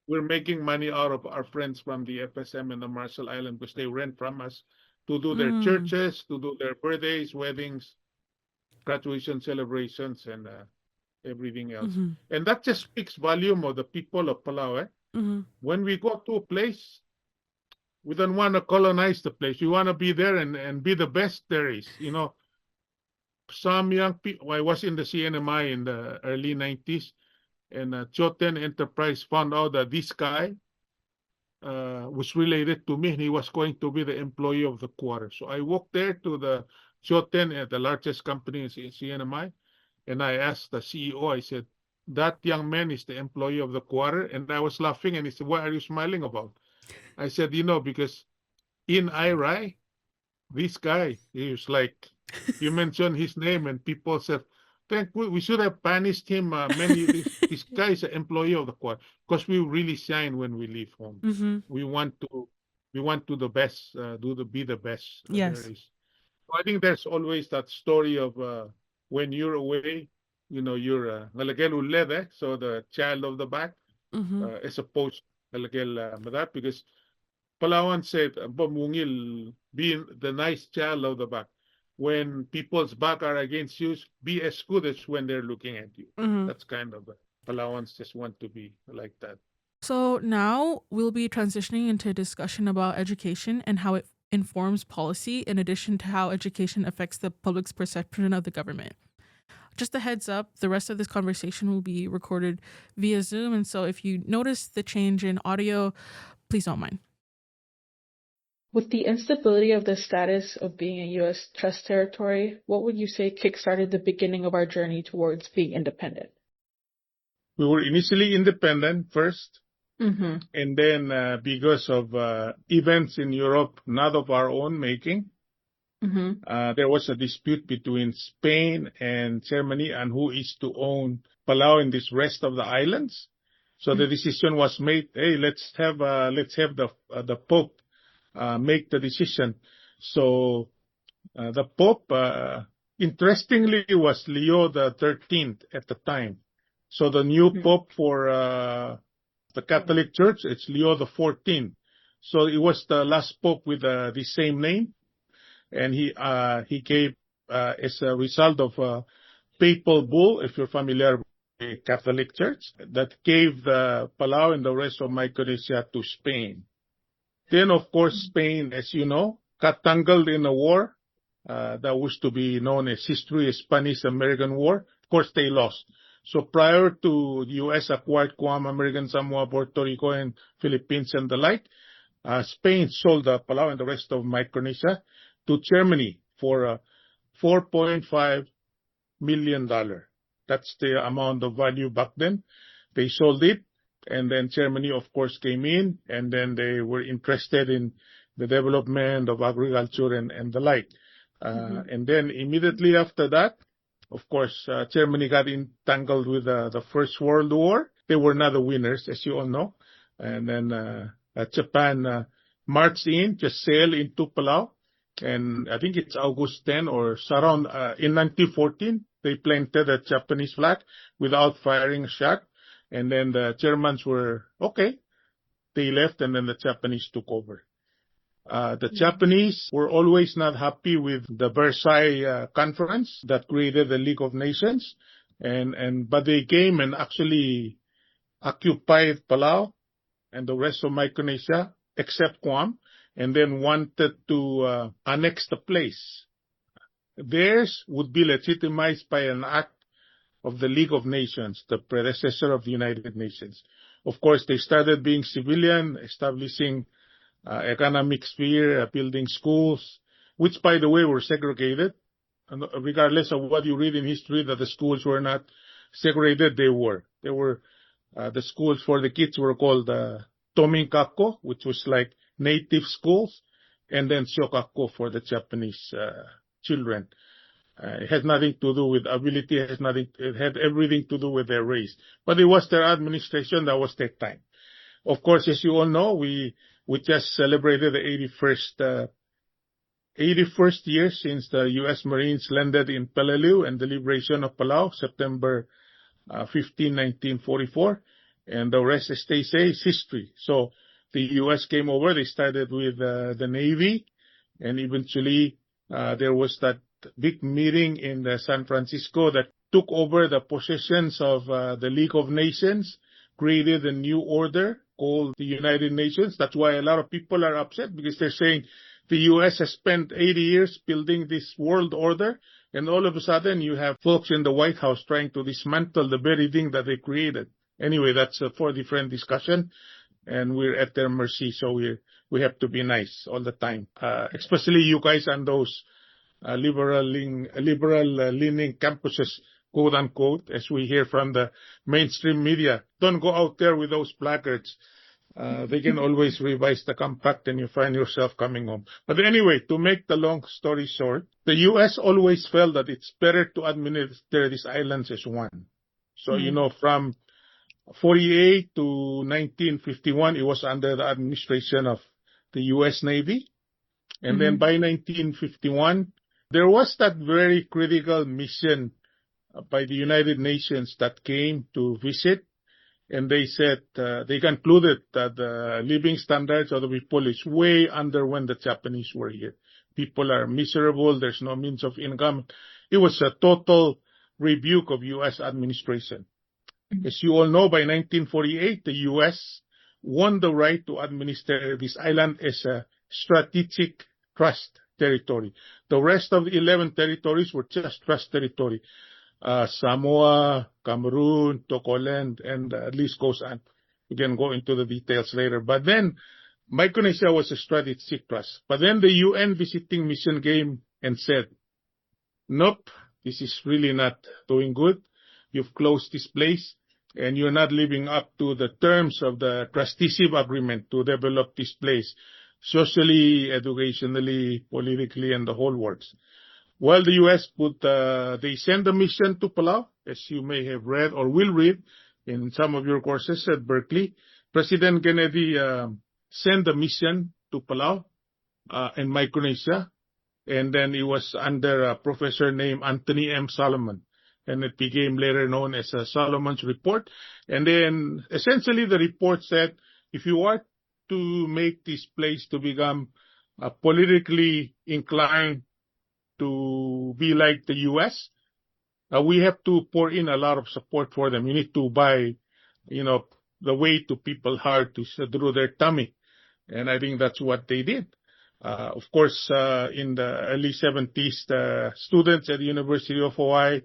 we're making money out of our friends from the FSM and the Marshall Island because they rent from us to do their Mm. churches, to do their birthdays, weddings, graduation celebrations, and everything else. Mhm. And that just speaks volume of the people of Palau. Mhm. When we go to a place, we don't want to colonize the place. We want to be there and be the best there is. Some young people, I was in the CNMI in the early 90s, and Choten Enterprise found out that this guy was related to me, and he was going to be the employee of the quarter. So I walked there to the Choten, the largest company in CNMI, and I asked the CEO, I said, "That young man is the employee of the quarter." And I was laughing, and he said, "What are you smiling about?" I said, because in IRI, this guy, he was like, you mentioned his name, and people said, "Thank we should have punished him." This guy is an employee of the court because we really shine when we leave home. Mhm. We want to, the best, be the best there Yes. is. So I think there's always that story of when you're away, you're nalagel uled, so the child of the back, Mhm. as opposed to nalagel madat, because Palauan said, "Bamungil, being the nice child of the back. When people's back are against you, be as good as when they're looking at you." Mhm. That's kind of Palauans just want to be like that. So now we'll be transitioning into a discussion about education and how it informs policy, in addition to how education affects the public's perception of the government. Just a heads up, the rest of this conversation will be recorded via Zoom, and so if you notice the change in audio, please don't mind. With the instability of the status of being a U.S. trust territory, what would you say kickstarted the beginning of our journey towards being independent? We were initially independent first, Mm-hmm. and then because of events in Europe, not of our own making, there was a dispute between Spain and Germany on who is to own Palau and this rest of the islands. So the decision was made, hey, let's have the Pope make the decision. So the Pope, interestingly, was Leo the 13th at the time. So the new Pope for the Catholic Church, it's Leo the 14th. So it was the last Pope with the same name, and he gave as a result of papal bull, if you're familiar with the Catholic Church, that gave the Palau and the rest of Micronesia to Spain. Then, of course, Spain, as you know, got tangled in a war that was to be known as History Spanish-American War. Of course, they lost. So prior to the U.S. acquired Guam, American Samoa, Puerto Rico, and Philippines and the like, Spain sold the Palau and the rest of Micronesia to Germany for $4.5 million. That's the amount of value back then. They sold it, and then Germany, of course, came in, and then they were interested in the development of agriculture and the like. And then immediately after that, of course, Germany got entangled with the First World War. They were not the winners, as you all know. And then Japan marched in, just sailed into Palau. And I think it's August 10 or around in 1914, they planted a Japanese flag without firing a shot. And then the Germans were, okay. They left, and then the Japanese took over. The Japanese were always not happy with the Versailles conference that created the League of Nations, but they came and actually occupied Palau and the rest of Micronesia, except Guam, and then wanted to annex the place. Theirs would be legitimized by an act of the League of Nations, the predecessor of the United Nations. Of course, they started being civilian, establishing economic sphere, building schools, which, by the way, were segregated. And regardless of what you read in history, that the schools were not segregated, they were. The schools for the kids were called Tominkako, which was like native schools, and then Shokako for the Japanese children. It had nothing to do with ability. It had everything to do with their race. But it was their administration that was their time. Of course, as you all know, we just celebrated the 81st year since the U.S. Marines landed in Palau and the liberation of Palau, September 15, 1944. And the rest, as they say, is history. So the U.S. came over. They started with the Navy, and eventually there was that big meeting in San Francisco that took over the possessions of the League of Nations, created a new order called the United Nations. That's why a lot of people are upset, because they're saying the U.S. has spent 80 years building this world order, and all of a sudden you have folks in the White House trying to dismantle the very thing that they created. Anyway, that's for a different discussion, and we're at their mercy, so we have to be nice all the time, especially you guys and those liberal-leaning campuses, quote unquote, as we hear from the mainstream media. Don't go out there with those placards. They can always revise the compact and you find yourself coming home. But anyway, to make the long story short, the U.S. always felt that it's better to administer these islands as one. So, from 48 to 1951, it was under the administration of the U.S. Navy. And then by 1951, there was that very critical mission by the United Nations that came to visit, and they said, they concluded that the living standards of the people is way under when the Japanese were here. People are miserable, there's no means of income. It was a total rebuke of U.S. administration. As you all know, by 1948, the U.S. won the right to administer this island as a strategic trust territory. The rest of the 11 territories were just trust territory. Samoa, Cameroon, Togoland, and the list goes on. We can go into the details later. But then Micronesia was a strategic trust. But then the UN visiting mission came and said, nope, this is really not doing good. You've closed this place, and you're not living up to the terms of the trusteeship agreement to develop this place, socially, educationally, politically, and the whole works. Well, the U.S. they sent a mission to Palau, as you may have read or will read in some of your courses at Berkeley. President Kennedy sent a mission to Palau and Micronesia, and then it was under a professor named Anthony M. Solomon, and it became later known as Solomon's Report. And then essentially the report said, if you are to make this place to become politically inclined to be like the U.S., we have to pour in a lot of support for them. You need to buy, the way to people's heart to through their tummy. And I think that's what they did. Of course, in the early 70s, the students at the University of Hawaii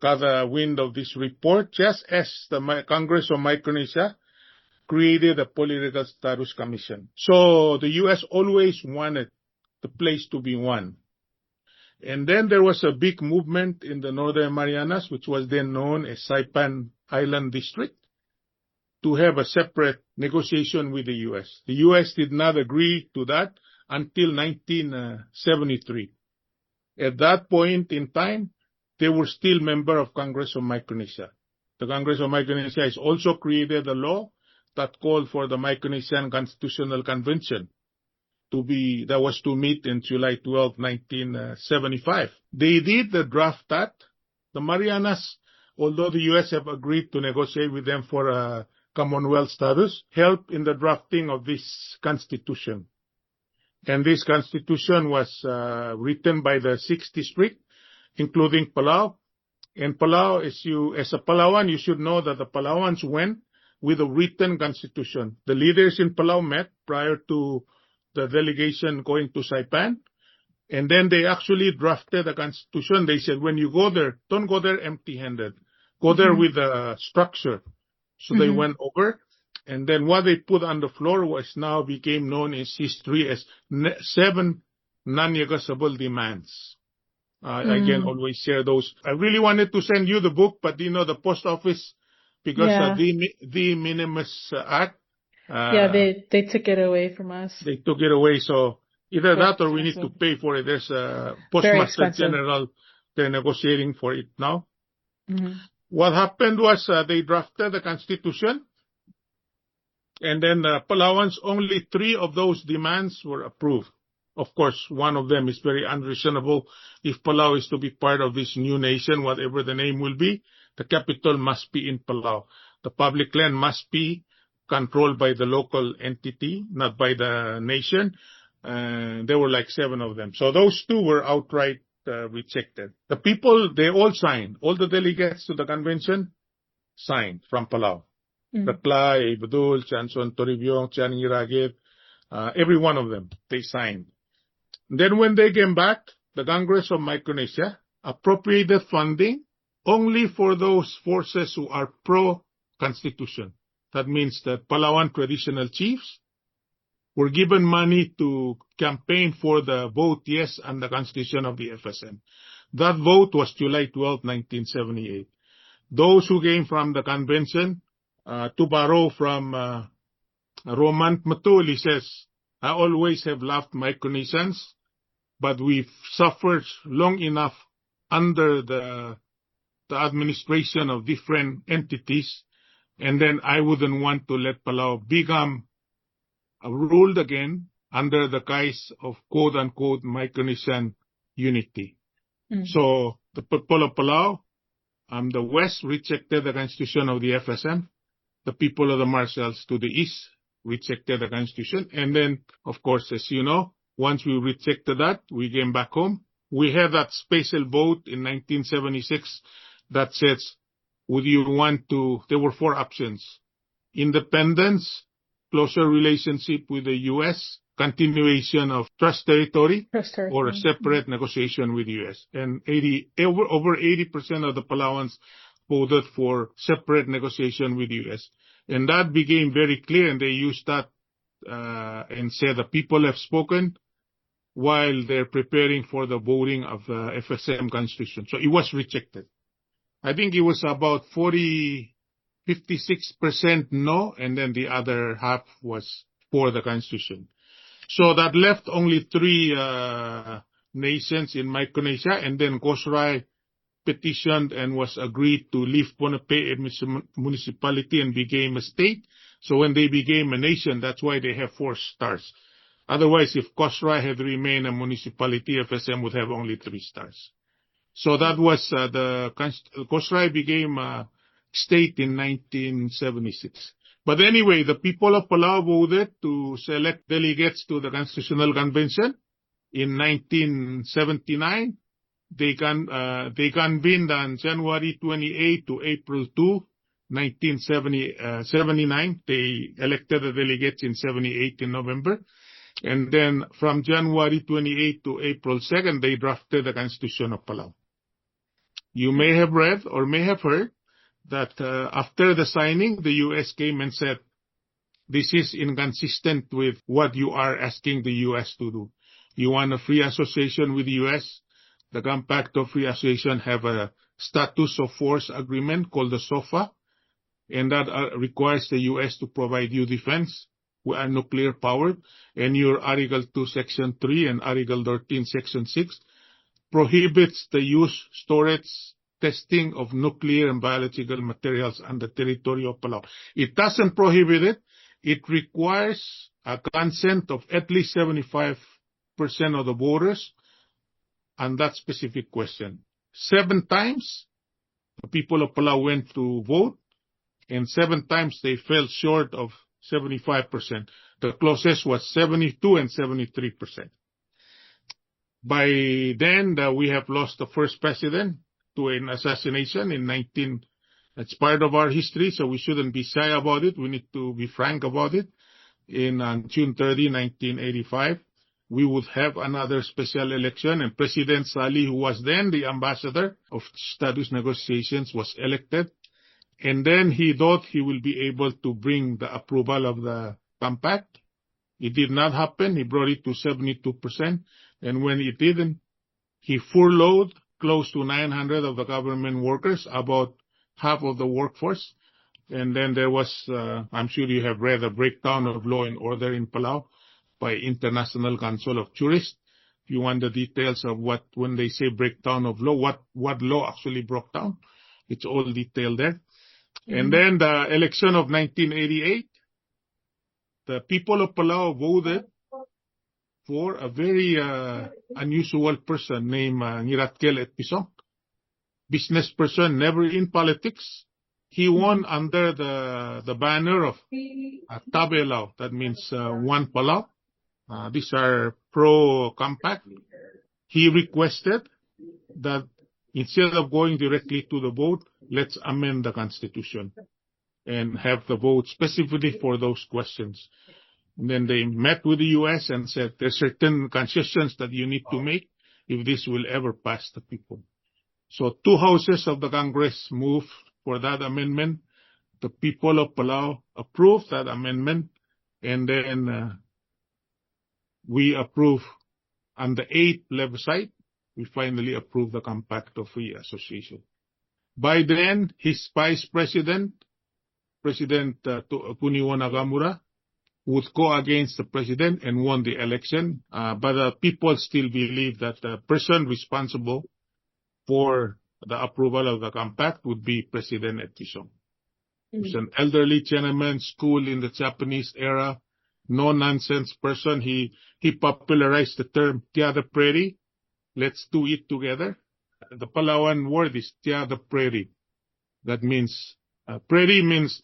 got a wind of this report, just as the Congress of Micronesia created a Political Status Commission. So the U.S. always wanted the place to be one. And then there was a big movement in the Northern Marianas, which was then known as Saipan Island District, to have a separate negotiation with the U.S. The U.S. did not agree to that until 1973. At that point in time, they were still member of Congress of Micronesia. The Congress of Micronesia has also created a law that called for the Micronesian Constitutional Convention that was to meet in July 12, 1975. They did draft that. The Marianas, although the U.S. have agreed to negotiate with them for a Commonwealth status, helped in the drafting of this constitution. And this constitution was written by the 6th district, including Palau. And Palau, as a Palauan, you should know that the Palauans went with a written constitution. The leaders in Palau met prior to the delegation going to Saipan, and then they actually drafted a constitution. They said, when you go there, don't go there empty-handed. Go there with a structure. So they went over, and then what they put on the floor became known in history as 7 non-negotiable demands. I can always share those. I really wanted to send you the book, but the post office, because the Minimus Act, they took it away from us. They took it away, so either that or we need to pay for it. There's a Postmaster General, they're negotiating for it now. What happened was they drafted the constitution, and then the Palauans, only 3 of those demands were approved. Of course, one of them is very unreasonable. If Palau is to be part of this new nation, whatever the name will be, the capital must be in Palau. The public land must be controlled by the local entity, not by the nation. There were like 7 of them. So those 2 were outright rejected. The people, they all signed. All the delegates to the convention signed from Palau. Berkeley, Abdul, Chanson, Toribio, Changi Ragib, every one of them, they signed. Then when they came back, the Congress of Micronesia appropriated funding only for those forces who are pro-constitution. That means that Palauan traditional chiefs were given money to campaign for the vote yes on the constitution of the FSM. That vote was July 12, 1978. Those who came from the convention, to borrow from Roman Matuli says, I always have loved Micronesians, but we've suffered long enough under the administration of different entities, and then I wouldn't want to let Palau become ruled again under the guise of quote-unquote Micronesian unity. So the people of Palau, the West, rejected the constitution of the FSM. The people of the Marshalls to the East rejected the constitution. And then, of course, as you know, once we rejected that, we came back home. We had that special vote in 1976 that says, would you want to, there were 4 options: independence, closer relationship with the U.S., continuation of trust territory, or a separate negotiation with the U.S. And over 80% of the Palauans voted for separate negotiation with the U.S. And that became very clear, and they used that and said the people have spoken while they're preparing for the voting of the FSM Constitution. So it was rejected. I think it was about 56% no, and then the other half was for the Constitution. So that left only 3 nations in Micronesia, and then Kosrae petitioned and was agreed to leave Ponape as a municipality and became a state. So when they became a nation, that's why they have 4 stars. Otherwise, if Kosrae had remained a municipality, FSM would have only 3 stars. So that was Kosrae became a state in 1976. But anyway, the people of Palau voted to select delegates to the Constitutional Convention in 1979. They convened on January 28 to April 2, 1979. They elected the delegates in 78 in November. And then from January 28 to April 2nd, they drafted the Constitution of Palau. You may have read or may have heard that after the signing, the U.S. came and said, this is inconsistent with what you are asking the U.S. to do. You want a free association with the U.S. The Compact of Free Association have a status of force agreement called the SOFA, and that requires the U.S. to provide you defense. We are nuclear powered, and your Article 2, Section 3 and Article 13, Section 6 prohibits the use, storage, testing of nuclear and biological materials on the territory of Palau. It doesn't prohibit it. It requires a consent of at least 75% of the voters on that specific question. 7 times the people of Palau went to vote, and 7 times they fell short of 75%. The closest was 72 and 73%. By then, we have lost the first president to an assassination in 19... It's part of our history, so we shouldn't be shy about it. We need to be frank about it. On June 30, 1985, we would have another special election, and President Alii, who was then the ambassador of status negotiations, was elected. And then he thought he will be able to bring the approval of the compact. It did not happen. He brought it to 72%. And when it didn't, he furloughed close to 900 of the government workers, about half of the workforce. And then there was, I'm sure you have read, a breakdown of law and order in Palau by International Council of Jurists. If you want the details of when they say breakdown of law, what law actually broke down, it's all detailed there. And then the election of 1988, the people of Palau voted for a very unusual person named Ngiratkel Etpisong. Business person, never in politics. He won under the banner of Tabelau. That means One Palau. These are pro-compact. He requested that instead of going directly to the vote, let's amend the Constitution and have the vote specifically for those questions. And then they met with the U.S. and said there's certain concessions that you need to make if this will ever pass the people. So 2 houses of the Congress moved for that amendment. The people of Palau approved that amendment, and then we approved on the 8th plebiscite. We finally approved the Compact of Free Association. By then, his vice president, President Kuniwo Nagamura, would go against the president and won the election. But people still believe that the person responsible for the approval of the compact would be President Etpisong. He was an elderly gentleman, schooled in the Japanese era, no-nonsense person. He popularized the term Tiada Prairie. Let's do it together. The Palauan word is Tiada Prairie. That means, prairie means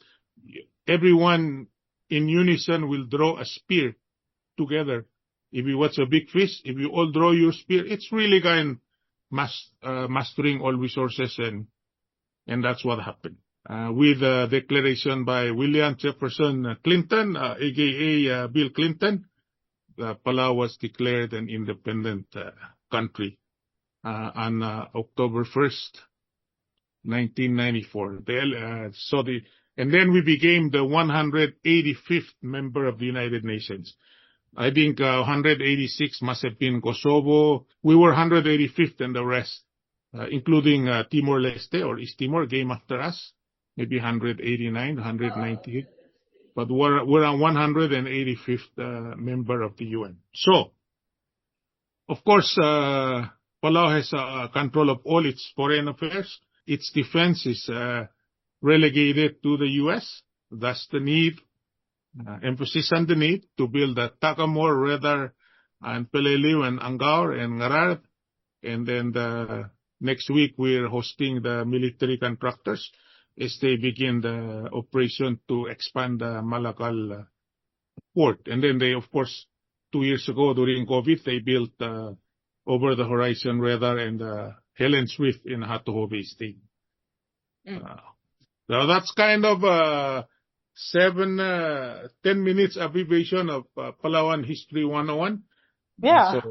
everyone in unison will draw a spear together. If you watch a big fish, if you all draw your spear, it's really kind of mastering all resources, and that's what happened. With a declaration by William Jefferson Clinton, aka Bill Clinton, Palau was declared an independent country on October 1st, 1994. And then we became the 185th member of the United Nations. I think 186 must have been Kosovo. We were 185th, and the rest, including Timor-Leste or East Timor, came after us. Maybe 189, 198. But we're a 185th member of the UN. So, of course, Palau has control of all its foreign affairs. Its defense is relegated to the U.S. Thus the need, emphasis on the need to build the Takamor, Redar, and Peleliu, and Angaur, and Ngarad. And then next week we're hosting the military contractors as they begin the operation to expand the Malacca port. And then they, of course, 2 years ago during COVID, they built over the horizon radar and Helen Swift in Hatohove State. Now that's kind of 10 minutes abbreviation of Palauan History 101. Yeah.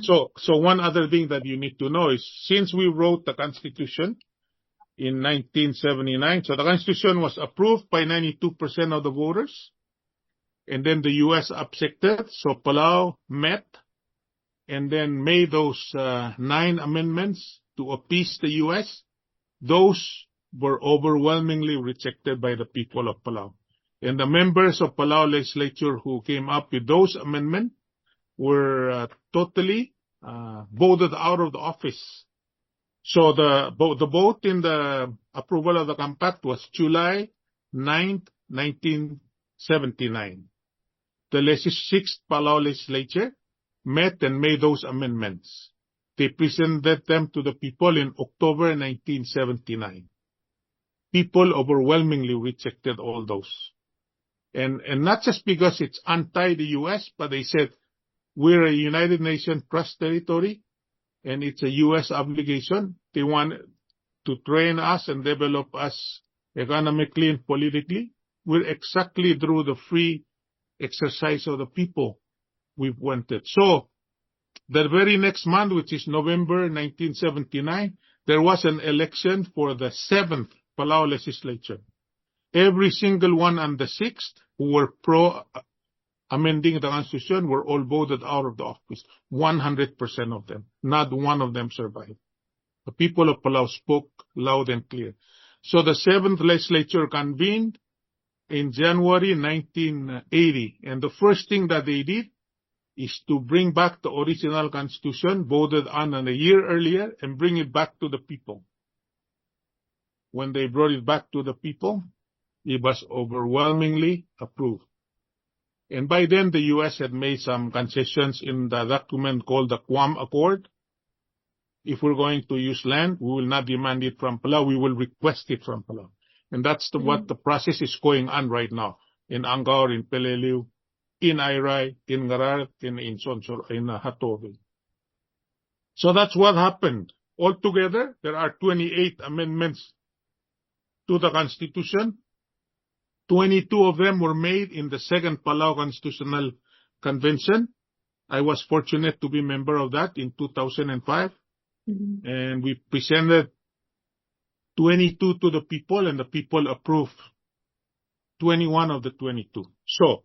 So one other thing that you need to know is since we wrote the Constitution in 1979, so the Constitution was approved by 92% of the voters, and then the U.S. objected, so Palau met and then made those 9 amendments to appease the U.S. Those were overwhelmingly rejected by the people of Palau. And the members of Palau legislature who came up with those amendments were totally voted out of the office. So the vote in the approval of the compact was July 9th, 1979. The 6th Palau legislature met and made those amendments. They presented them to the people in October 1979. People overwhelmingly rejected all those. And not just because it's anti the U.S., but they said, we're a United Nations trust territory, and it's a U.S. obligation. They want to train us and develop us economically and politically. We're exactly through the free exercise of the people we've wanted. So the very next month, which is November 1979, there was an election for the 7th Palau legislature. Every single one and the 6th who were amending the Constitution were all voted out of the office. 100% of them. Not one of them survived. The people of Palau spoke loud and clear. So the 7th legislature convened in January 1980. And the first thing that they did is to bring back the original Constitution voted on a year earlier and bring it back to the people. When they brought it back to the people, it was overwhelmingly approved. And by then, the U.S. had made some concessions in the document called the Guam Accord. If we're going to use land, we will not demand it from Palau, we will request it from Palau. And that's what the process is going on right now in Angaur, in Peleliu, in Airai, in Ngarar, in Sonsor, in Hatohove. So that's what happened. Altogether, there are 28 amendments to the Constitution. 22 of them were made in the 2nd Palau Constitutional Convention. I was fortunate to be a member of that in 2005. And we presented 22 to the people, and the people approved 21 of the 22. So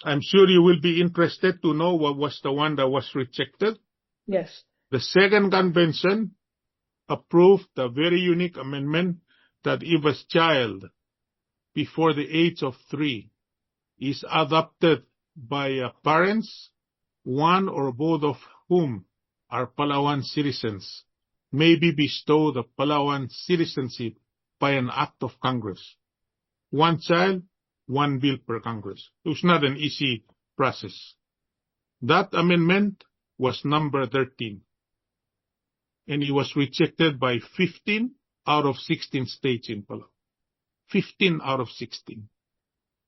I'm sure you will be interested to know what was the one that was rejected. Yes. The 2nd Convention approved a very unique amendment that if a child before the age of 3 is adopted by parents, one or both of whom are Palauan citizens, may be bestowed a Palauan citizenship by an act of Congress. One child, one bill per Congress. It was not an easy process. That amendment was number 13. And it was rejected by 15 out of 16 states in Palau. 15 out of 16.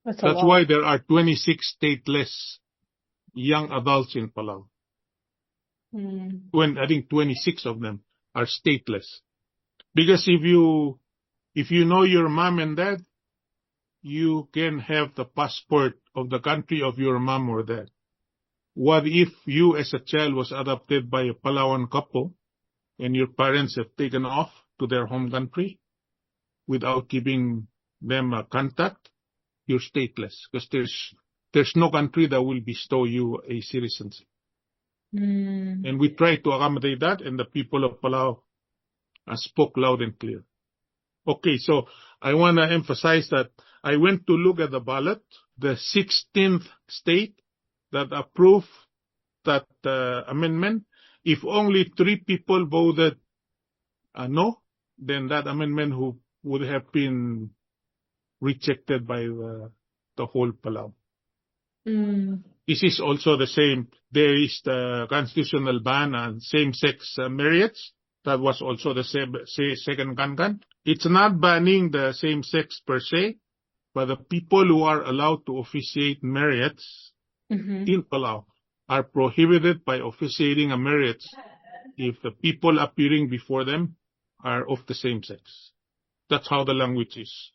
That's why there are 26 stateless young adults in Palau. When I think 26 of them are stateless. Because if you know your mom and dad, you can have the passport of the country of your mom or dad. What if you as a child was adopted by a Palauan couple and your parents have taken off to their home country without giving them a contact? You're stateless because there's no country that will bestow you a citizenship. And we try to accommodate that, and the people of Palau spoke loud and clear. Okay, so I want to emphasize that I went to look at the ballot, the 16th state that approved that amendment. If only 3 people voted no, then that amendment would have been rejected by the whole Palau. This is also the same. There is the constitutional ban on same-sex marriage. That was also the same, 2nd Kankan. It's not banning the same-sex per se, but the people who are allowed to officiate marriage in Palau are prohibited by officiating a marriage if the people appearing before them are of the same sex. That's how the language is.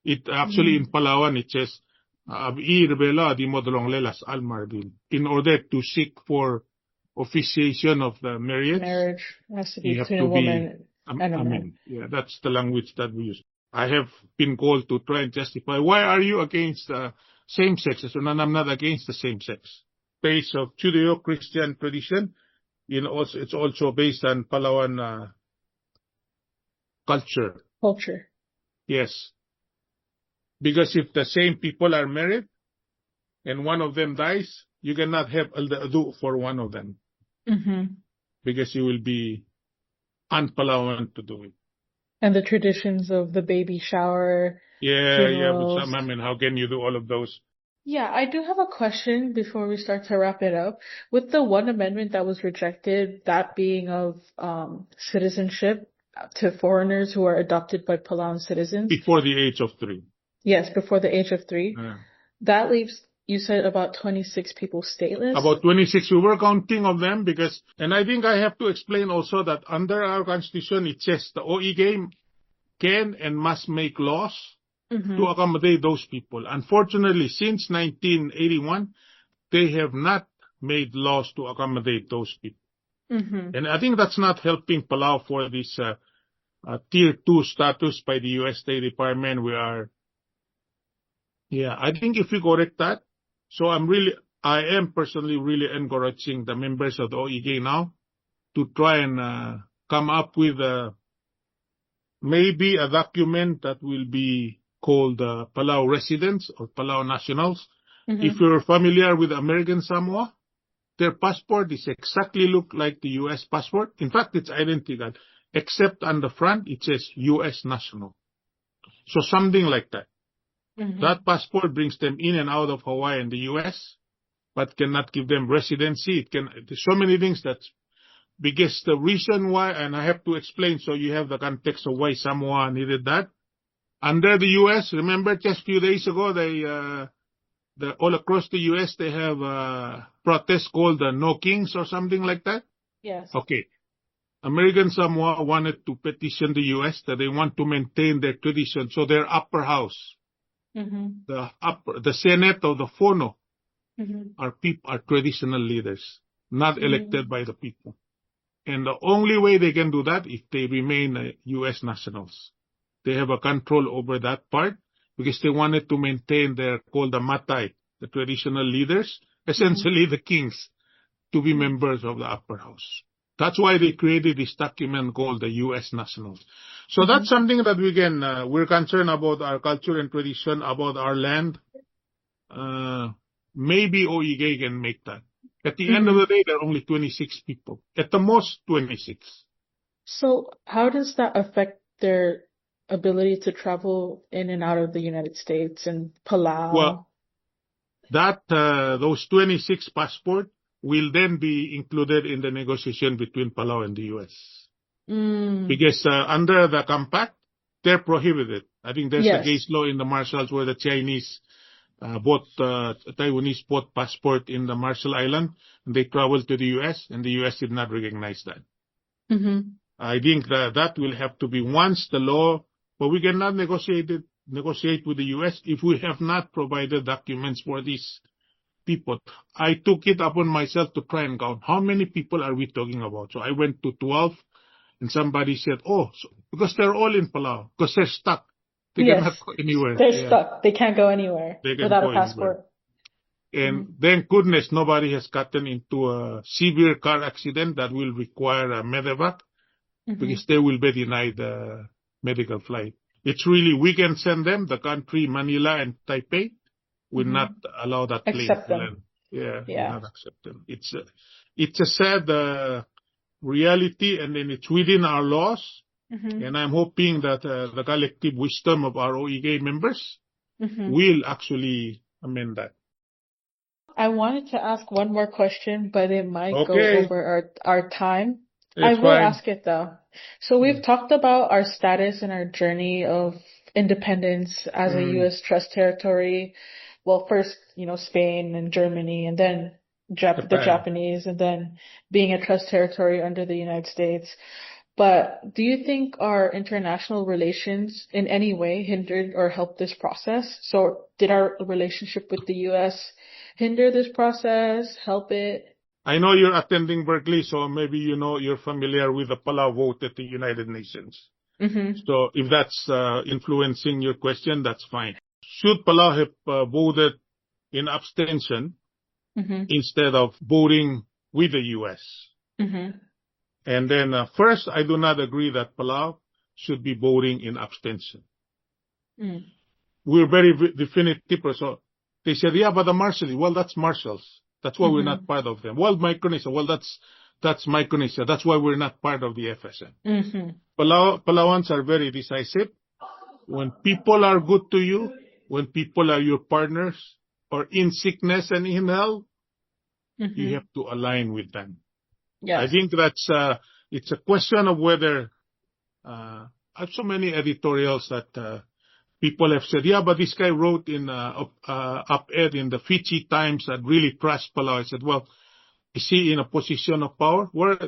It actually in Palauan it says "Abi rebela di modolong lelas almardin," in order to seek for officiation of the marriage. Marriage has to be You have between to a woman and a man. Amen. Yeah, that's the language that we use. I have been called to try and justify why are you against same sex? So I'm not against the same sex. Based of Judeo-Christian tradition, it's also based on Palauan culture. Culture. Yes. Because if the same people are married and one of them dies, you cannot have the ado for one of them. Because you will be un-Palauan to do it. And the traditions of the baby shower. Yeah, but I mean, how can you do all of those? Yeah, I do have a question before we start to wrap it up. With the one amendment that was rejected, that being of citizenship to foreigners who are adopted by Palauan citizens. Before the age of 3. Yes, before the age of 3. That leaves, you said, about 26 people stateless? About 26. We were counting of them because, and I think I have to explain also that under our constitution, it says the OEG can and must make laws to accommodate those people. Unfortunately, since 1981, they have not made laws to accommodate those people. And I think that's not helping Palau for this Tier 2 status by the U.S. State Department. I think if we correct that, so I am personally really encouraging the members of the OEG now to try and come up with maybe a document that will be called Palau residents or Palau nationals. If you're familiar with American Samoa, their passport is exactly look like the U.S. passport. In fact, it's identical, except on the front it says U.S. national. So something like that. That passport brings them in and out of Hawaii and the U.S., but cannot give them residency. There's so many things because the reason why, and I have to explain so you have the context of why Samoa needed that. Under the U.S., remember just a few days ago, all across the U.S., they have a protest called the No Kings or something like that? Yes. Okay. American Samoa wanted to petition the U.S. that they want to maintain their tradition. So their upper house, the Senate or the Fono are traditional leaders, not elected by the people. And the only way they can do that if they remain U.S. nationals. They have a control over that part because they wanted to maintain called the Matai, the traditional leaders, essentially the kings, to be members of the upper house. That's why they created this document called the U.S. nationals. So that's something that we're concerned about our culture and tradition, about our land. Maybe OEG can make that. At the end of the day, there are only 26 people. At the most, 26. So how does that affect their ability to travel in and out of the United States and Palau? Well, those 26 passports will then be included in the negotiation between Palau and the U.S. Because under the compact, they're prohibited. I think there's a case law in the Marshalls where the Chinese Taiwanese bought passport in the Marshall Island and they traveled to the U.S. and the U.S. did not recognize that. I think that will have to be once the law, but we cannot negotiate with the U.S. if we have not provided documents for these people. I took it upon myself to try and count how many people are we talking about. So I went to 12 and somebody said, because they're all in Palau, because they're stuck. They cannot go anywhere. They're stuck. They can't go anywhere without a passport. And thank goodness nobody has gotten into a severe car accident that will require a medevac because they will be denied the medical flight. It's really, we can send them, the country, Manila and Taipei, will not allow that plane to land. Will not accept them. It's a sad reality, and then it's within our laws. And I'm hoping that the collective wisdom of our OEG members will actually amend that. I wanted to ask one more question, but it might go over our time. I will ask it though. So we've talked about our status and our journey of independence as a U.S. trust territory. Well, first, Spain and Germany, and then the Japanese, and then being a trust territory under the United States. But do you think our international relations in any way hindered or helped this process? So did our relationship with the U.S. hinder this process, help it? I know you're attending Berkeley, so maybe you're familiar with the Palau vote at the United Nations. Mm-hmm. So if that's influencing your question, that's fine. Should Palau have voted in abstention instead of voting with the U.S.? Mm-hmm. And then first, I do not agree that Palau should be voting in abstention. We're very definitive. So they said, yeah, but the Marshals. Well, that's Marshals. That's why we're not part of them. Well, Micronesia. Well, that's Micronesia. That's why we're not part of the FSM. Palauans are very decisive. When people are good to you, when people are your partners, or in sickness and in health, you have to align with them. Yes. I think that's it's a question of whether I have so many editorials that people have said, yeah, but this guy wrote in op-ed in the Fiji Times that really trashed Palau. I said, well, is he in a position of power? Where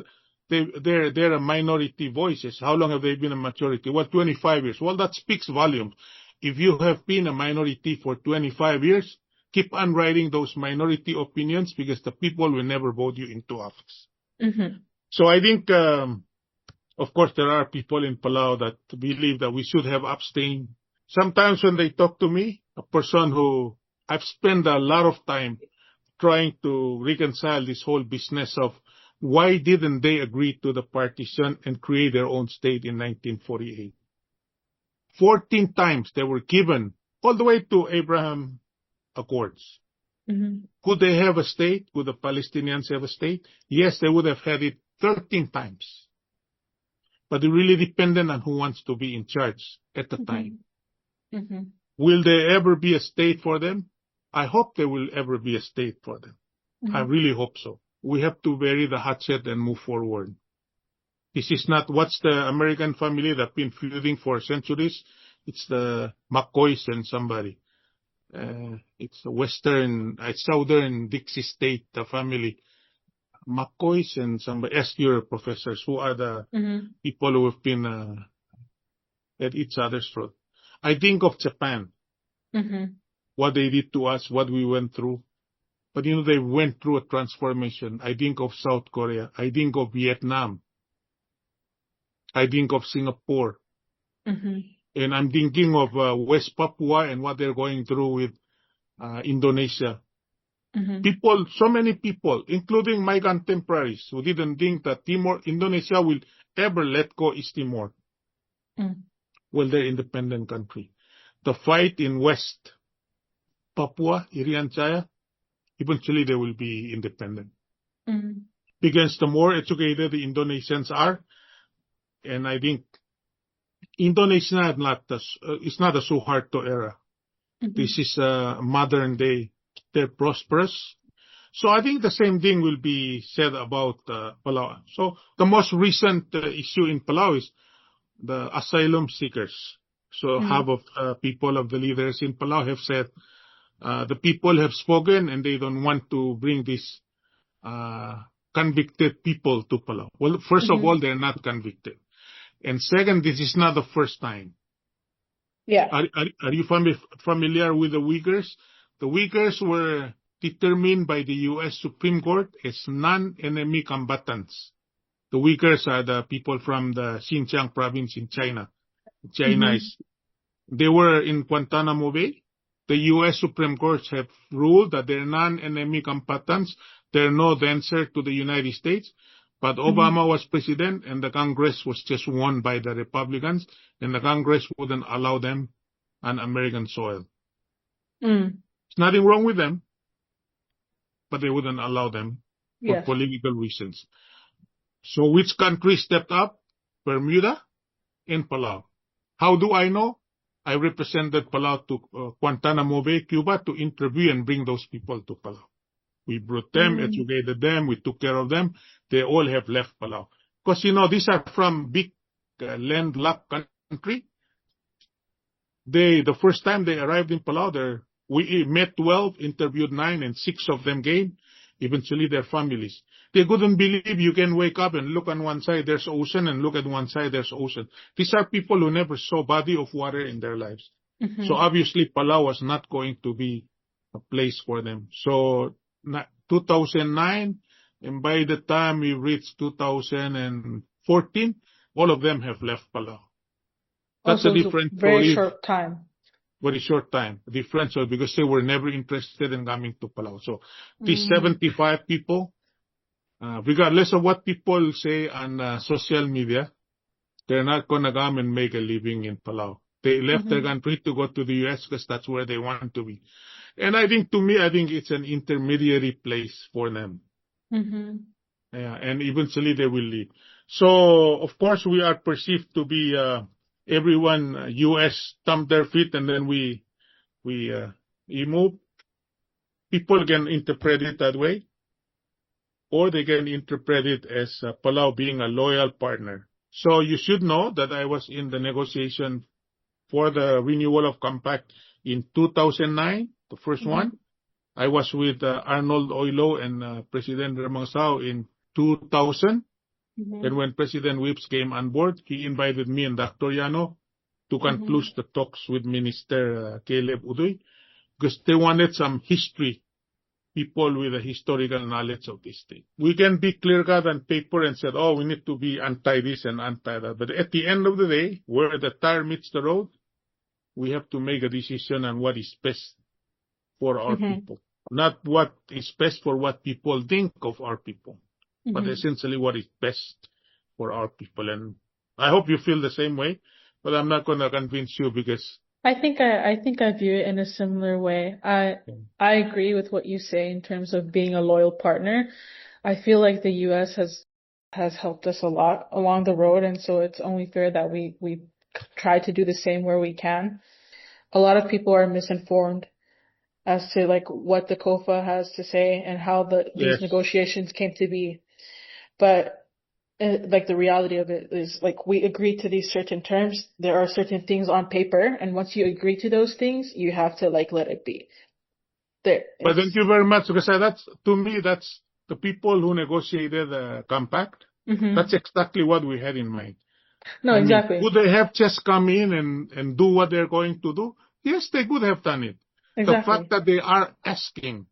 they're a minority voices. How long have they been a majority? Well, 25 years. Well, that speaks volumes. If you have been a minority for 25 years, keep on writing those minority opinions because the people will never vote you into office. So I think, of course, there are people in Palau that believe that we should have abstained. Sometimes when they talk to me, a person who I've spent a lot of time trying to reconcile this whole business of why didn't they agree to the partition and create their own state in 1948? 14 times they were given, all the way to Abraham Accords. Could they have a state? Could the Palestinians have a state? Yes, they would have had it 13 times. But it really depended on who wants to be in charge at the time. Will there ever be a state for them? I hope there will ever be a state for them. I really hope so. We have to bury the hatchet and move forward. This is not what's the American family that have been feuding for centuries. It's the McCoys and somebody. It's a southern Dixie State family. McCoys and somebody. Ask your professors who are the people who have been at each other's throat. I think of Japan. What they did to us, what we went through. But they went through a transformation. I think of South Korea. I think of Vietnam. I think of Singapore. And I'm thinking of West Papua and what they're going through with Indonesia. People, so many people, including my contemporaries, who didn't think that Indonesia will ever let go East Timor. Well, they're independent country. The fight in West Papua, Irian Jaya, eventually they will be independent. Because the more educated the Indonesians are, and I think Indonesia is not a Suharto era. This is modern day. They're prosperous. So I think the same thing will be said about Palau. So the most recent issue in Palau is the asylum seekers. So half of people of the leaders in Palau have said the people have spoken and they don't want to bring these convicted people to Palau. Well, first of all, they're not convicted. And second, this is not the first time. Yeah. Are you familiar with the Uyghurs? The Uyghurs were determined by the U.S. Supreme Court as non-enemy combatants. The Uyghurs are the people from the Xinjiang province in China. They were in Guantanamo Bay. The U.S. Supreme Court have ruled that they're non-enemy combatants. They're no danger to the United States. But Obama was president and the Congress was just won by the Republicans, and the Congress wouldn't allow them on American soil. There's nothing wrong with them, but they wouldn't allow them for political reasons. So which country stepped up? Bermuda and Palau. How do I know? I represented Palau to Guantanamo Bay, Cuba, to interview and bring those people to Palau. We brought them, educated them, we took care of them. They all have left Palau. Because, these are from big landlocked country. The first time they arrived in Palau, we met 12, interviewed 9, and 6 of them came. eventually their families. They couldn't believe you can wake up and look on one side, there's ocean, and look at one side, there's ocean. These are people who never saw body of water in their lives. So obviously Palau was not going to be a place for them. So 2009, and by the time we reached 2014, all of them have left Palau. That's a different very short time. Very short time. Different, so because they were never interested in coming to Palau. So these 75 people, regardless of what people say on social media, they're not going to come and make a living in Palau. They left their country to go to the US because that's where they want to be. And I think, to me, I think it's an intermediary place for them. Yeah, and eventually they will leave. So, of course, we are perceived to be, everyone, US stamp their feet and then we move. People can interpret it that way, or they can interpret it as Palau being a loyal partner. So you should know that I was in the negotiation for the renewal of compact in 2009, the first one. I was with Arnold Oilo and President Ramangsao in 2000. And when President Whips came on board, he invited me and Dr. Yano to conclude the talks with Minister Caleb Udoy, because they wanted some history, people with a historical knowledge of this thing. We can be clear-cut on paper and said, oh, we need to be anti-this and anti-that. But at the end of the day, where the tire meets the road, we have to make a decision on what is best for our people. Not what is best for what people think of our people, but essentially what is best for our people. And I hope you feel the same way, but I'm not going to convince you because I think I view it in a similar way. I agree with what you say in terms of being a loyal partner. I feel like the US has helped us a lot along the road, and so it's only fair that we try to do the same where we can. A lot of people are misinformed as to like what the COFA has to say and how these negotiations came to be. But like the reality of it is like we agreed to these certain terms. There are certain things on paper, and once you agree to those things, you have to like let it be. But thank you very much, because that's, to me, that's the people who negotiated the compact. That's exactly what we had in mind. No, exactly. Would they have just come in and do what they're going to do? Yes, they could have done it. Exactly. The fact that they are asking,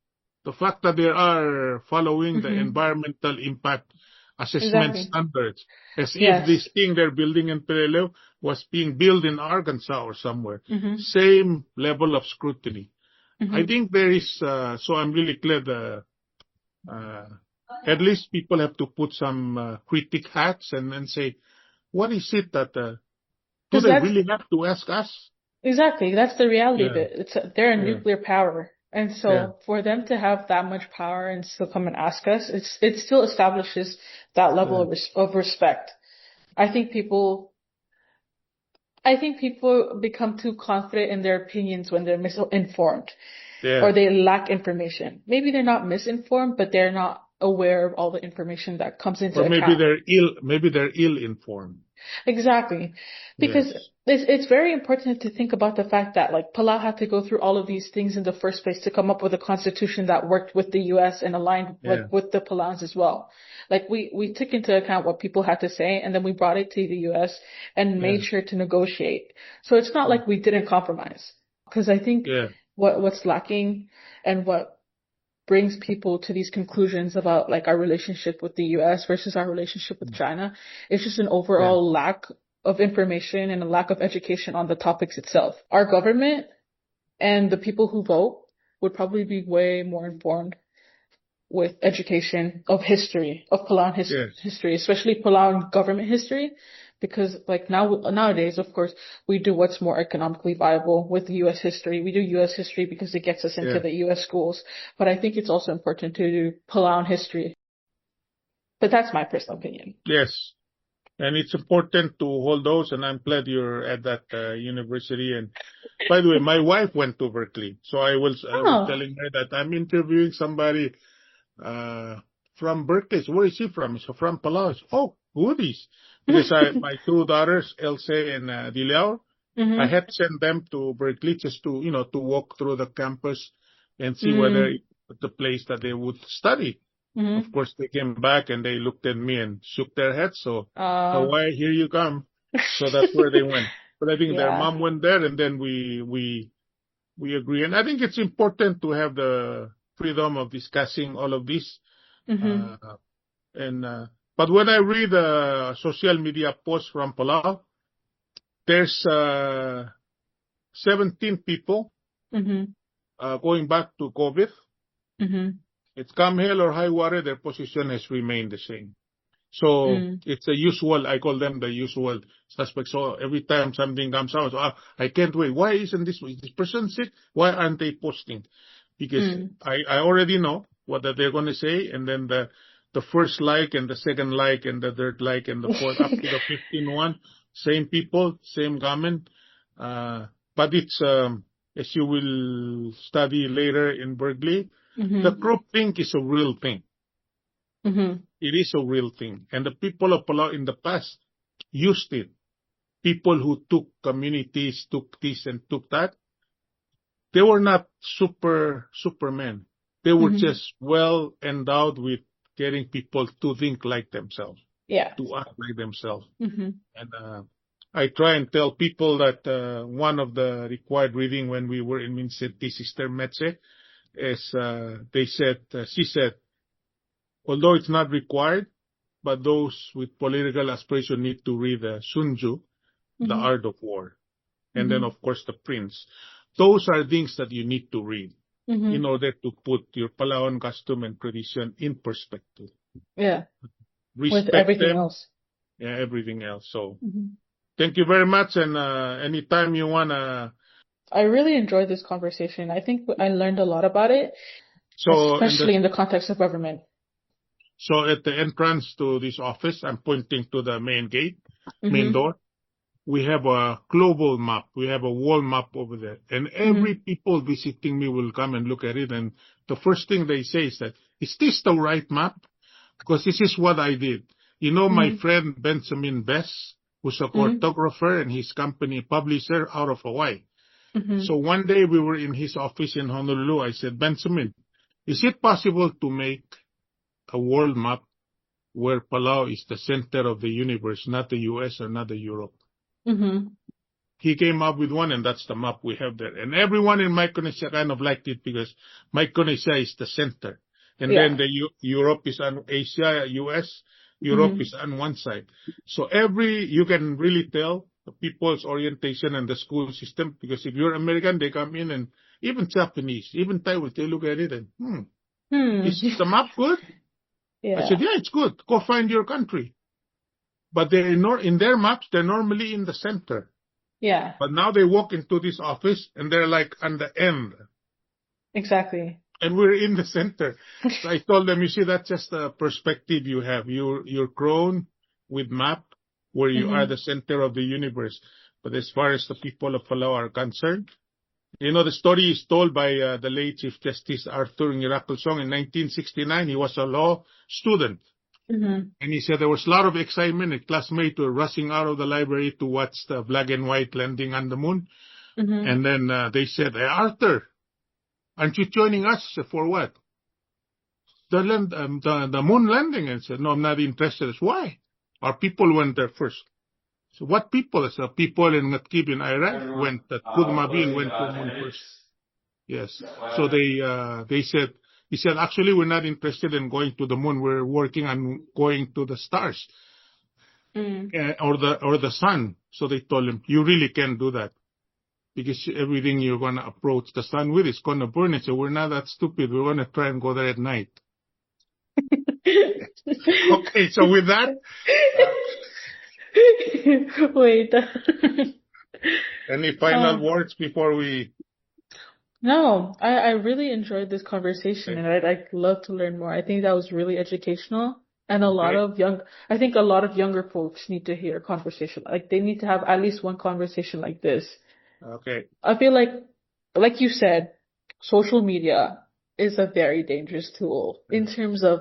the fact that they are following the environmental impact assessment standards, as if this thing they're building in Peleliu was being built in Arkansas or somewhere. Same level of scrutiny. I think there is, so I'm really glad at least people have to put some critic hats and say, what is it that, do they really have to ask us? Exactly. That's the reality of it. They're a nuclear power. And so for them to have that much power and still come and ask us, it still establishes that level of respect. I think people become too confident in their opinions when they're misinformed or they lack information. Maybe they're not misinformed, but they're not aware of all the information that comes into account. Or maybe they're ill-informed. Exactly. Because it's very important to think about the fact that like Palau had to go through all of these things in the first place to come up with a constitution that worked with the US and aligned with the Palauans as well. Like we took into account what people had to say, and then we brought it to the US and made sure to negotiate. So it's not like we didn't compromise. Because I think what's lacking and what brings people to these conclusions about like our relationship with the US versus our relationship with China is just an overall lack of information and a lack of education on the topics itself. Our government and the people who vote would probably be way more informed with education of history, of Palauan history, especially Palauan government history, because like nowadays, of course, we do what's more economically viable with US history. We do US history because it gets us into the US schools, but I think it's also important to do Palauan history. But that's my personal opinion. Yes. And it's important to hold those, and I'm glad you're at that university. And by the way, my wife went to Berkeley, so I was telling her that I'm interviewing somebody from Berkeley. So where is he from? So from Palau. Oh, goodies. Because my two daughters, Else and Dileao, I had sent them to Berkeley just to, to walk through the campus and see whether the place that they would study. Mm-hmm. Of course, they came back and they looked at me and shook their heads. So, Hawaii, here you come. So that's where they went. But I think their mom went there, and then we agree. And I think it's important to have the freedom of discussing all of this. Mm-hmm. But when I read social media posts from Palau, there's 17 people going back to COVID. Mm-hmm. It's come hell or high water, their position has remained the same. So it's the usual, I call them the usual suspects. So every time something comes out, I can't wait. Why isn't this person sick? Why aren't they posting? Because I already know what they're going to say. And then the first like and the second like and the third like and the fourth up to the 15th one, same people, same comment. But it's, as you will study later in Berkeley, the group think is a real thing. It is a real thing. And the people of Palau in the past used it. People who took communities, took this and took that, they were not supermen. They were just well endowed with getting people to think like themselves, to act like themselves. And I try and tell people that one of the required reading when we were in Mincity, Sister Metze, is she said, although it's not required, but those with political aspiration need to read Sun Tzu, The Art of War, and then, of course, The Prince. Those are things that you need to read in order to put your Palauan custom and tradition in perspective. Yeah. Respect with everything them. Else. Yeah, everything else. So thank you very much. And anytime you want to... I really enjoyed this conversation. I think I learned a lot about it, especially in the context of government. So at the entrance to this office, I'm pointing to the main gate, main door. We have a global map. We have a wall map over there. And every people visiting me will come and look at it. And the first thing they say is that, is this the right map? Because this is what I did. You know, my friend Benjamin Bess, who's a cartographer and his company publisher out of Hawaii. So one day we were in his office in Honolulu. I said, Benjamin, is it possible to make a world map where Palau is the center of the universe, not the US or not the Europe? He came up with one, and that's the map we have there. And everyone in Micronesia kind of liked it because Micronesia is the center. And then the Europe is on Asia, US, Europe is on one side. So you can really tell the people's orientation and the school system, because if you're American, they come in, and even Japanese, even Taiwan, they look at it and, is the map good? I said, yeah, it's good. Go find your country. But in their maps, they're normally in the center. Yeah. But now they walk into this office and they're like on the end. Exactly. And we're in the center. So I told them, you see, that's just the perspective you have. You're grown with map where you are the center of the universe. But as far as the people of Palau are concerned, you know, the story is told by the late Chief Justice Arthur Ngiraculsong in 1969. He was a law student. And he said there was a lot of excitement, and classmates were rushing out of the library to watch the black and white landing on the moon. And then they said, hey, Arthur, aren't you joining us? For what? The moon landing. And said, no, I'm not interested. Why? Our people went there first. So what people? I said, people in Ngatkib in Iraq went, that Kudmabin went to the moon first. Yes. So they said, he said, actually, we're not interested in going to the moon. We're working on going to the stars or the sun. So they told him, you really can't do that, because everything you're going to approach the sun with is going to burn it. So we're not that stupid. We're going to try and go there at night. Okay, so with that. Wait. Any final words before we... No, I really enjoyed this conversation, and I'd love to learn more. I think that was really educational, and I think a lot of younger folks need to hear a conversation. Like, they need to have at least one conversation like this. Okay. I feel like you said, social media is a very dangerous tool in terms of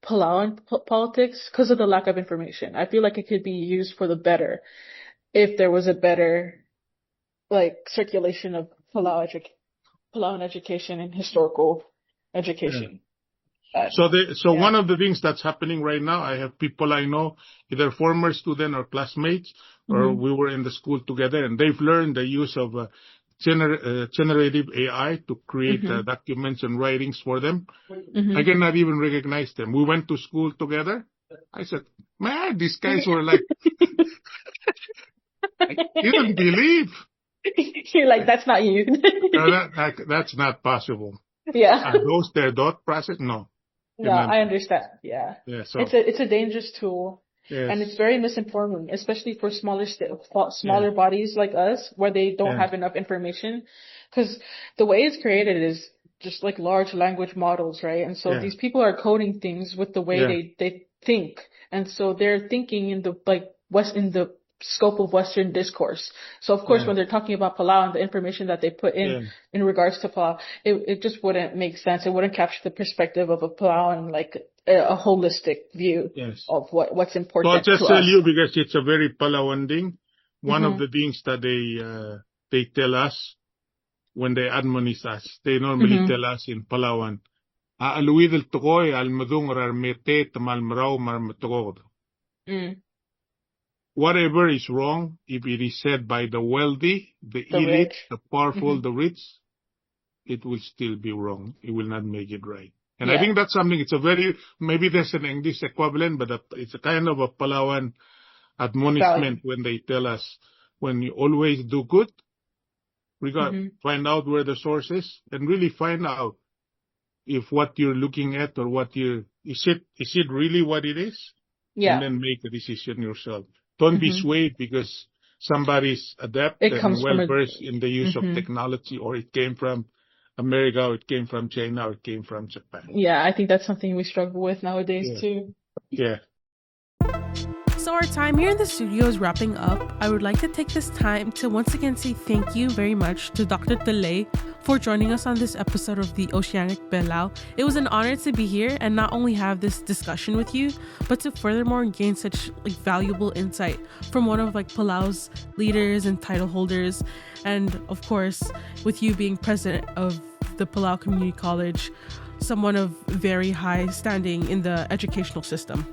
Palauan politics because of the lack of information. I feel like it could be used for the better if there was a better, circulation of Palauan education and historical education. One of the things that's happening right now, I have people I know, either former student or classmates, or we were in the school together, and they've learned the use of generative AI to create documents and writings for them. I cannot even recognize them. We went to school together. I said, man, these guys were like, I couldn't believe. You're like, that's not you. No, that's not possible. Yeah. Are those their thought process? No. Yeah, I understand. Yeah. So it's a dangerous tool. Yes. And it's very misinforming, especially for smaller bodies like us, where they don't have enough information. Because the way it's created is just like large language models, right? And so these people are coding things with the way they think, and so they're thinking in the scope of Western discourse. So of course, when they're talking about Palau and the information that they put in regards to Palau, it just wouldn't make sense. It wouldn't capture the perspective of a Palauan, like a holistic view of what's important. So I'll just tell you, because it's a very Palauan thing. One of the things that they tell us when they admonish us, they normally tell us in Palauan, "Aaluid el tokoy al madung rar mete tamal marau mar matogod." Whatever is wrong, if it is said by the wealthy, the elite, the powerful, the rich, it will still be wrong. It will not make it right. And I think that's something, maybe there's an English equivalent, but it's a kind of a Palauan admonishment when they tell us, when you always do good, find out where the source is, and really find out if what you're looking at or is it really what it is? And then make a decision yourself. Don't be swayed because somebody's adept and well-versed in the use of technology, or it came from America, or it came from China, or it came from Japan. Yeah, I think that's something we struggle with nowadays too. Yeah. So our time here in the studio is wrapping up. I would like to take this time to once again say thank you very much to Dr. Tellei for joining us on this episode of the Oceanic Palau. It was an honor to be here and not only have this discussion with you, but to furthermore gain such valuable insight from one of Palau's leaders and title holders. And of course, with you being president of the Palau Community College, someone of very high standing in the educational system.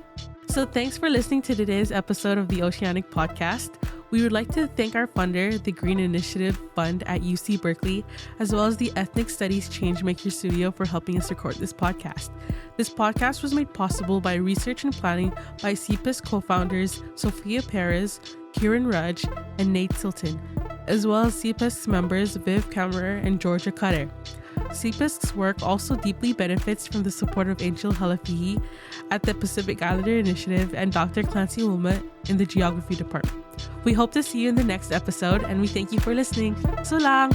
So thanks for listening to today's episode of the Oceanic Podcast. We would like to thank our funder, the Green Initiative Fund at UC Berkeley, as well as the Ethnic Studies Changemaker Studio for helping us record this podcast. This podcast was made possible by research and planning by CPISC co-founders Sophia Perez, Kieran Rudge, and Nate Silton, as well as CPISC members Viv Kammerer and Georgia Cutter. CPISC's work also deeply benefits from the support of Angel Halafihi at the Pacific Islander Initiative and Dr. Clancy Wilmot in the Geography Department. We hope to see you in the next episode, and we thank you for listening. So lang!